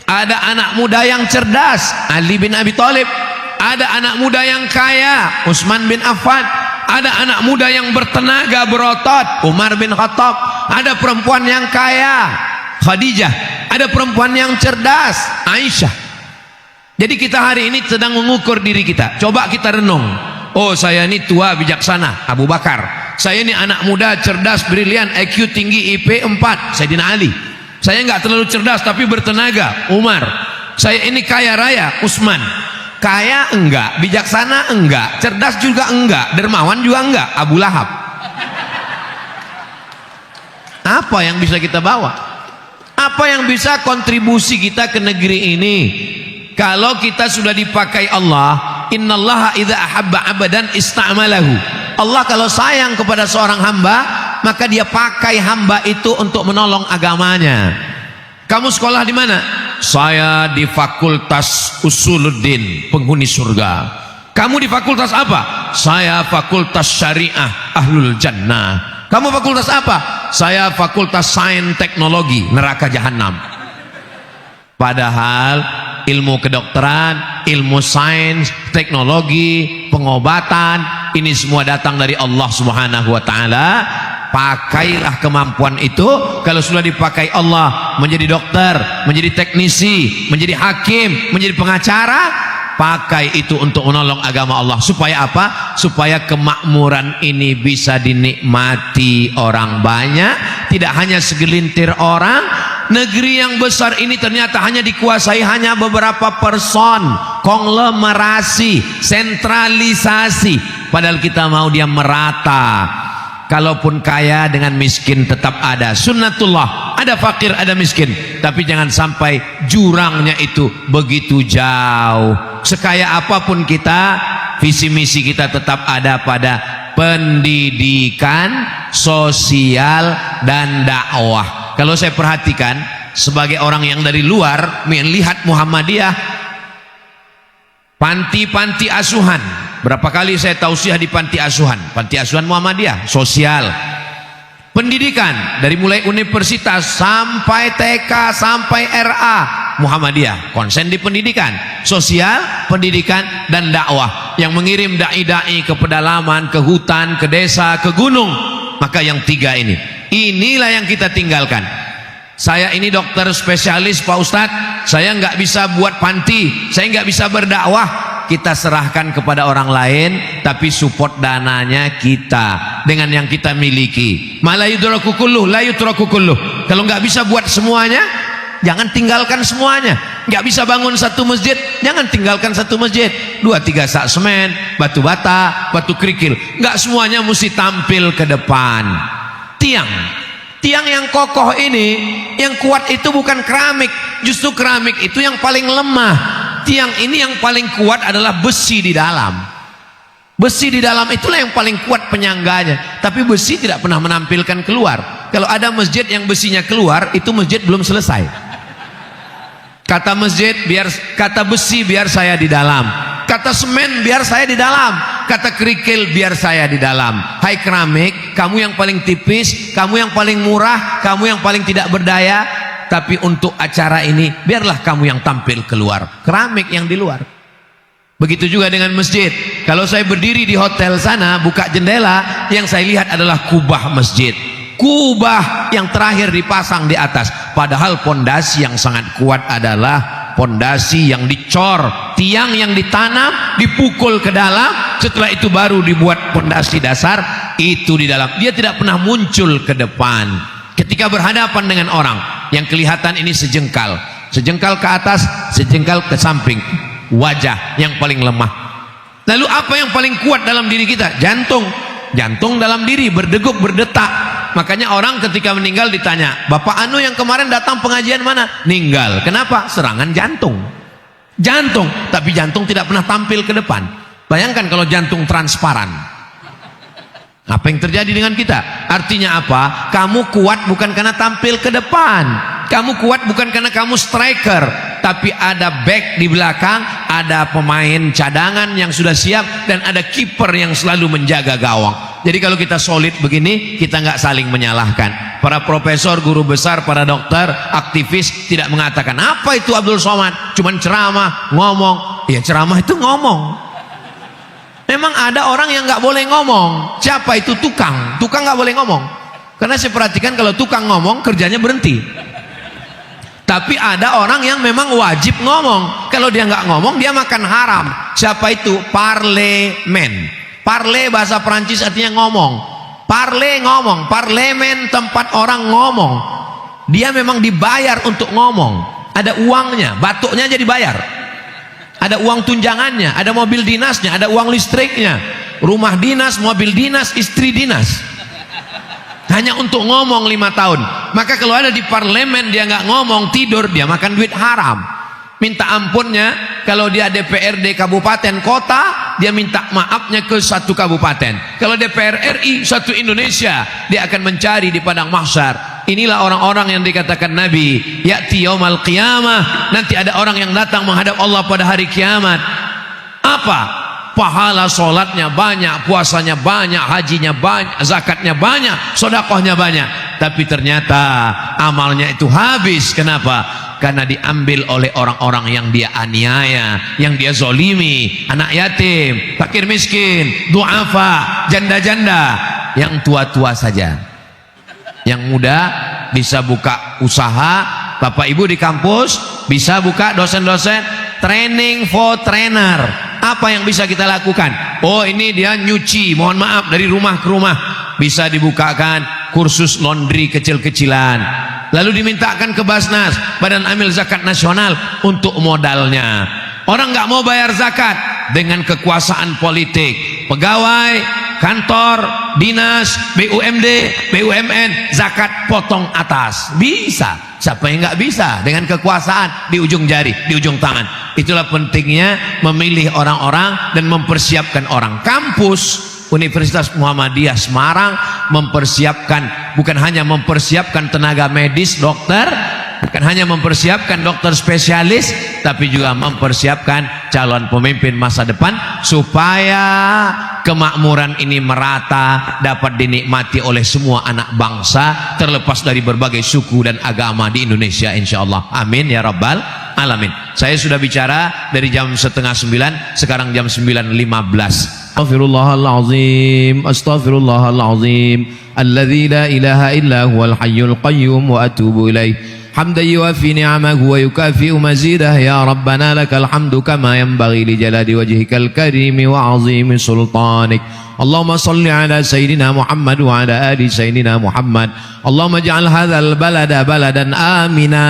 Ada anak muda yang cerdas, Ali bin Abi Thalib. Ada anak muda yang kaya, Utsman bin Affan. Ada anak muda yang bertenaga berotot, Umar bin Khattab. Ada perempuan yang kaya, Khadijah. Ada perempuan yang cerdas, Aisyah. Jadi kita hari ini sedang mengukur diri kita. Coba kita renung. Oh, saya ini tua bijaksana, Abu Bakar. Saya ini anak muda cerdas brilian, IQ tinggi, IP 4, Sayyidina Ali. Saya nggak terlalu cerdas tapi bertenaga, Umar. Saya ini kaya raya, Utsman. Kaya enggak, bijaksana enggak, cerdas juga enggak, dermawan juga enggak, Abu Lahab. Apa yang bisa kita bawa? Apa yang bisa kontribusi kita ke negeri ini? Kalau kita sudah dipakai Allah, innallaha idza ahabba abadan ista'malahu. Allah kalau sayang kepada seorang hamba, maka dia pakai hamba itu untuk menolong agamanya. Kamu sekolah di mana? Saya di Fakultas Usuluddin, penghuni surga. Kamu di fakultas apa? Saya Fakultas Syariah, Ahlul Jannah. Kamu fakultas apa? Saya Fakultas Sains Teknologi, neraka jahanam. Padahal ilmu kedokteran, ilmu sains, teknologi, pengobatan, ini semua datang dari Allah Subhanahu wa taala. Pakailah kemampuan itu. Kalau sudah dipakai Allah menjadi dokter, menjadi teknisi, menjadi hakim, menjadi pengacara, pakai itu untuk menolong agama Allah. Supaya apa? Supaya kemakmuran ini bisa dinikmati orang banyak, tidak hanya segelintir orang. Negeri yang besar ini ternyata hanya dikuasai hanya beberapa person, konglomerasi, sentralisasi. Padahal kita mau dia merata. Kalaupun kaya dengan miskin tetap ada. Sunnatullah, ada fakir, ada miskin. Tapi jangan sampai jurangnya itu begitu jauh. Sekaya apapun kita, visi misi kita tetap ada pada pendidikan, sosial, dan dakwah. Kalau saya perhatikan sebagai orang yang dari luar melihat Muhammadiyah, panti-panti asuhan, berapa kali saya tausiah di panti asuhan Muhammadiyah, sosial, pendidikan dari mulai universitas sampai TK sampai RA, Muhammadiyah konsen di pendidikan, sosial, pendidikan, dan dakwah yang mengirim dai-dai ke pedalaman, ke hutan, ke desa, ke gunung. Maka yang tiga inilah yang kita tinggalkan. Saya ini dokter spesialis Pak Ustadz, saya nggak bisa buat panti, saya nggak bisa berdakwah. Kita serahkan kepada orang lain, tapi support dananya kita dengan yang kita miliki. La yudraku kulluh, la yutraku kulluh. Kalau nggak bisa buat semuanya, jangan tinggalkan semuanya. Nggak bisa bangun satu masjid, jangan tinggalkan satu masjid. 2-3 sak semen, batu bata, batu kerikil. Nggak semuanya mesti tampil ke depan. Tiang yang kokoh ini, yang kuat itu bukan keramik, justru keramik itu yang paling lemah. Tiang ini yang paling kuat adalah besi di dalam. Besi di dalam itulah yang paling kuat penyangganya. Tapi besi tidak pernah menampilkan keluar. Kalau ada masjid yang besinya keluar, itu masjid belum selesai. Kata besi biar saya di dalam. Kata semen biar saya di dalam. Kata kerikil biar saya di dalam. Hai keramik, kamu yang paling tipis, kamu yang paling murah, kamu yang paling tidak berdaya, tapi untuk acara ini biarlah kamu yang tampil keluar. Keramik yang di luar. Begitu juga dengan masjid. Kalau saya berdiri di hotel sana, buka jendela, yang saya lihat adalah kubah masjid. Kubah yang terakhir dipasang di atas. Padahal pondasi yang sangat kuat adalah pondasi yang dicor, tiang yang ditanam, dipukul ke dalam, setelah itu baru dibuat pondasi dasar itu di dalam. Dia tidak pernah muncul ke depan. Ketika berhadapan dengan orang yang kelihatan ini sejengkal ke atas, sejengkal ke samping, wajah yang paling lemah. Lalu apa yang paling kuat dalam diri kita? Jantung dalam diri berdegup, berdetak. Makanya orang ketika meninggal ditanya, Bapak Anu yang kemarin datang pengajian mana? Ninggal. Kenapa? Serangan jantung. Tapi jantung tidak pernah tampil ke depan. Bayangkan kalau jantung transparan, apa yang terjadi dengan kita? Artinya apa? Kamu kuat bukan karena tampil ke depan. Kamu kuat bukan karena kamu striker, tapi ada back di belakang, ada pemain cadangan yang sudah siap, dan ada kiper yang selalu menjaga gawang. Jadi kalau kita solid begini, kita nggak saling menyalahkan. Para profesor, guru besar, para dokter, aktivis tidak mengatakan apa itu Abdul Somad, cuman ceramah, ngomong. Ya ceramah itu ngomong. Memang ada orang yang nggak boleh ngomong. Siapa itu? Tukang nggak boleh ngomong. Karena saya perhatikan kalau tukang ngomong kerjanya berhenti. Tapi ada orang yang memang wajib ngomong. Kalau dia nggak ngomong, dia makan haram. Siapa itu? Parlemen. Parle bahasa Perancis artinya ngomong. Parle ngomong. Parlemen tempat orang ngomong. Dia memang dibayar untuk ngomong. Ada uangnya, batuknya aja dibayar. Ada uang tunjangannya, ada mobil dinasnya, ada uang listriknya, rumah dinas, mobil dinas, istri dinas. Hanya untuk ngomong 5 tahun. Maka kalau ada di parlemen dia nggak ngomong, tidur, dia makan duit haram. Minta ampunnya kalau dia DPRD kabupaten kota, dia minta maafnya ke satu kabupaten. Kalau DPR RI satu Indonesia, dia akan mencari di padang mahsyar. Inilah orang-orang yang dikatakan Nabi, ya'ti yaumal qiyamah, nanti ada orang yang datang menghadap Allah pada hari kiamat. Apa? Pahala solatnya banyak, puasanya banyak, hajinya banyak, zakatnya banyak, sodakohnya banyak, tapi ternyata amalnya itu habis. Kenapa? Karena diambil oleh orang-orang yang dia aniaya, yang dia zolimi, anak yatim, fakir miskin, duafa, janda-janda, yang tua-tua saja. Yang muda bisa buka usaha, bapak ibu di kampus bisa buka, dosen-dosen training for trainer. Apa yang bisa kita lakukan? Oh, ini dia nyuci, mohon maaf, dari rumah ke rumah. Bisa dibukakan kursus laundry kecil-kecilan. Lalu dimintakan ke Basnas, Badan Amil Zakat Nasional, untuk modalnya. Orang nggak mau bayar zakat dengan kekuasaan politik. Pegawai, kantor, dinas, BUMD, BUMN, zakat potong atas. Bisa. Siapa yang nggak bisa dengan kekuasaan di ujung jari, di ujung tangan. Itulah pentingnya memilih orang-orang dan mempersiapkan orang. Kampus Universitas Muhammadiyah Semarang mempersiapkan, bukan hanya mempersiapkan tenaga medis, dokter, bukan hanya mempersiapkan dokter spesialis, tapi juga mempersiapkan calon pemimpin masa depan supaya kemakmuran ini merata, dapat dinikmati oleh semua anak bangsa, terlepas dari berbagai suku dan agama di Indonesia, insyaallah. Amin ya rabbal alamin. Saya sudah bicara dari jam 8:30, sekarang jam 9:15. Astaghfirullahalazim, astaghfirullahalazim, alladzi la ilaha illa huwal hayyul qayyum wa atubu ilaih. حمدا يوافي نعمه ويكافئ مزيده يا ربنا لك الحمد كما ينبغي لجلال وجهك الكريم وعظيم سلطانك. اللهم صل على سيدنا محمد وعلى آل سيدنا محمد. اللهم اجعل هذا البلد بلدا آمنا.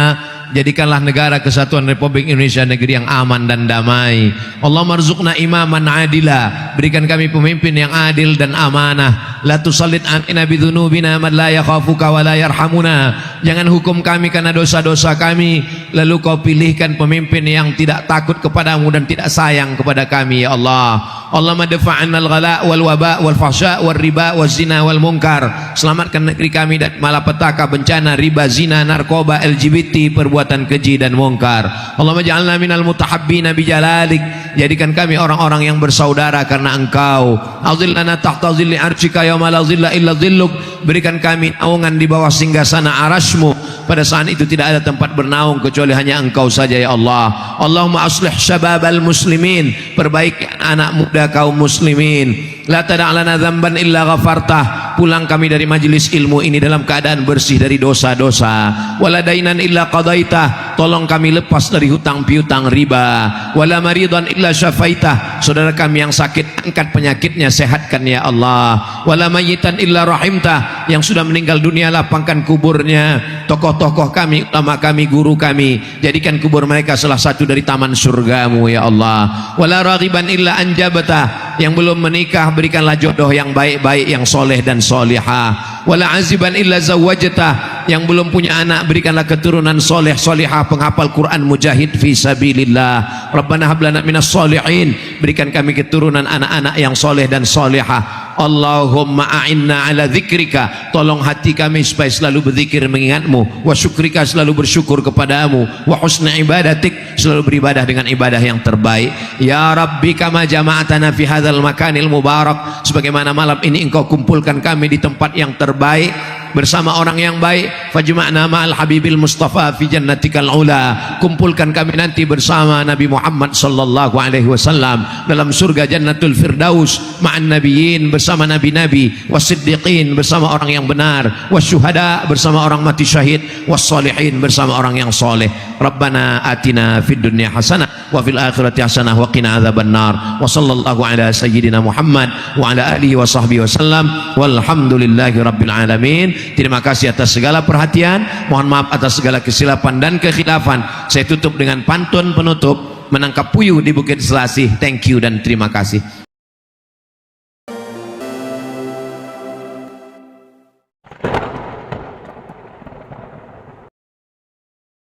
Jadikanlah negara kesatuan Republik Indonesia negeri yang aman dan damai. Allahumma rzuqna imaman adila, berikan kami pemimpin yang adil dan amanah. La tusallit alaina bidzunubina man la yakhafuka wa la yarhamuna. Jangan hukum kami karena dosa-dosa kami, lalu kau pilihkan pemimpin yang tidak takut kepadamu dan tidak sayang kepada kami, ya Allah. Allahumma dafa'anna al-ghala wal waba wal fahsya wal riba wal zina wal munkar. Selamatkan negeri kami dari malapetaka, bencana, riba, zina, narkoba, LGBT, perbuatan keji dan mungkar. Allahumma ja'alna minal mutahabbina bijalalik. Jadikan kami orang-orang yang bersaudara karena Engkau. Azillana tahta zilli arsyika yauma la zilla illa zilluk. Berikan kami naungan di bawah singgasana arasmu. Pada saat itu tidak ada tempat bernaung kecuali hanya Engkau saja, ya Allah. Allahumma aslih syababal muslimin. Perbaiki anak muda kaum muslimin. La tada' lana dzamban illa ghafartah. Pulang kami dari majelis ilmu ini dalam keadaan bersih dari dosa-dosa. Wala dainan illa qadaitah. Tolong kami lepas dari hutang piutang riba. Wala maridan illa syafaitah. Saudara kami yang sakit, angkat penyakitnya, sehatkan ya Allah. Wala mayyitan illa rahimtah. Yang sudah meninggal dunia, lapangkan kuburnya. Tokoh-tokoh kami, ulama kami, guru kami, jadikan kubur mereka salah satu dari taman surgamu, ya Allah. Wala raghiban illa anjabtah. Yang belum menikah, berikanlah jodoh yang baik-baik, yang soleh dan solihah. Wala aziban illa zawwajtah. Yang belum punya anak, berikanlah keturunan soleh solihah, penghafal Quran, mujahid fi sabilillah. Rabbana hab lana minas solihin. Berikan kami keturunan anak-anak yang soleh dan solihah. Allahumma a'inna ala dzikrika. Tolong hati kami supaya selalu berzikir mengingatmu, wa syukrika, selalu bersyukur kepadamu, wa husna ibadatik, selalu beribadah dengan ibadah yang terbaik. Ya Rabbi, kama jama'atana fi hadzal makanil mubarak. Sebagaimana malam ini Engkau kumpulkan kami di tempat yang terbaik, bersama orang yang baik. Fajma'na ma'al habibil mustafa fi jannatikal ula. Kumpulkan kami nanti bersama Nabi Muhammad sallallahu alaihi wasallam dalam surga Jannatul Firdaus, ma'an nabiyyin, bersama nabi-nabi, wasiddiqin, bersama orang yang benar, wasyuhada, bersama orang mati syahid, wassalihin, bersama orang yang soleh. Rabbana atina fid dunya hasanah wa fil akhirati hasanah wa qina adzabannar. Wa sallallahu ala sayyidina Muhammad wa ala alihi wa sahbihi wasallam. Walhamdulillahi rabbil alamin. Terima kasih atas segala perhatian, mohon maaf atas segala kesilapan dan kekhilafan. Saya tutup dengan pantun penutup, menangkap puyuh di Bukit Selasih. Thank you dan terima kasih.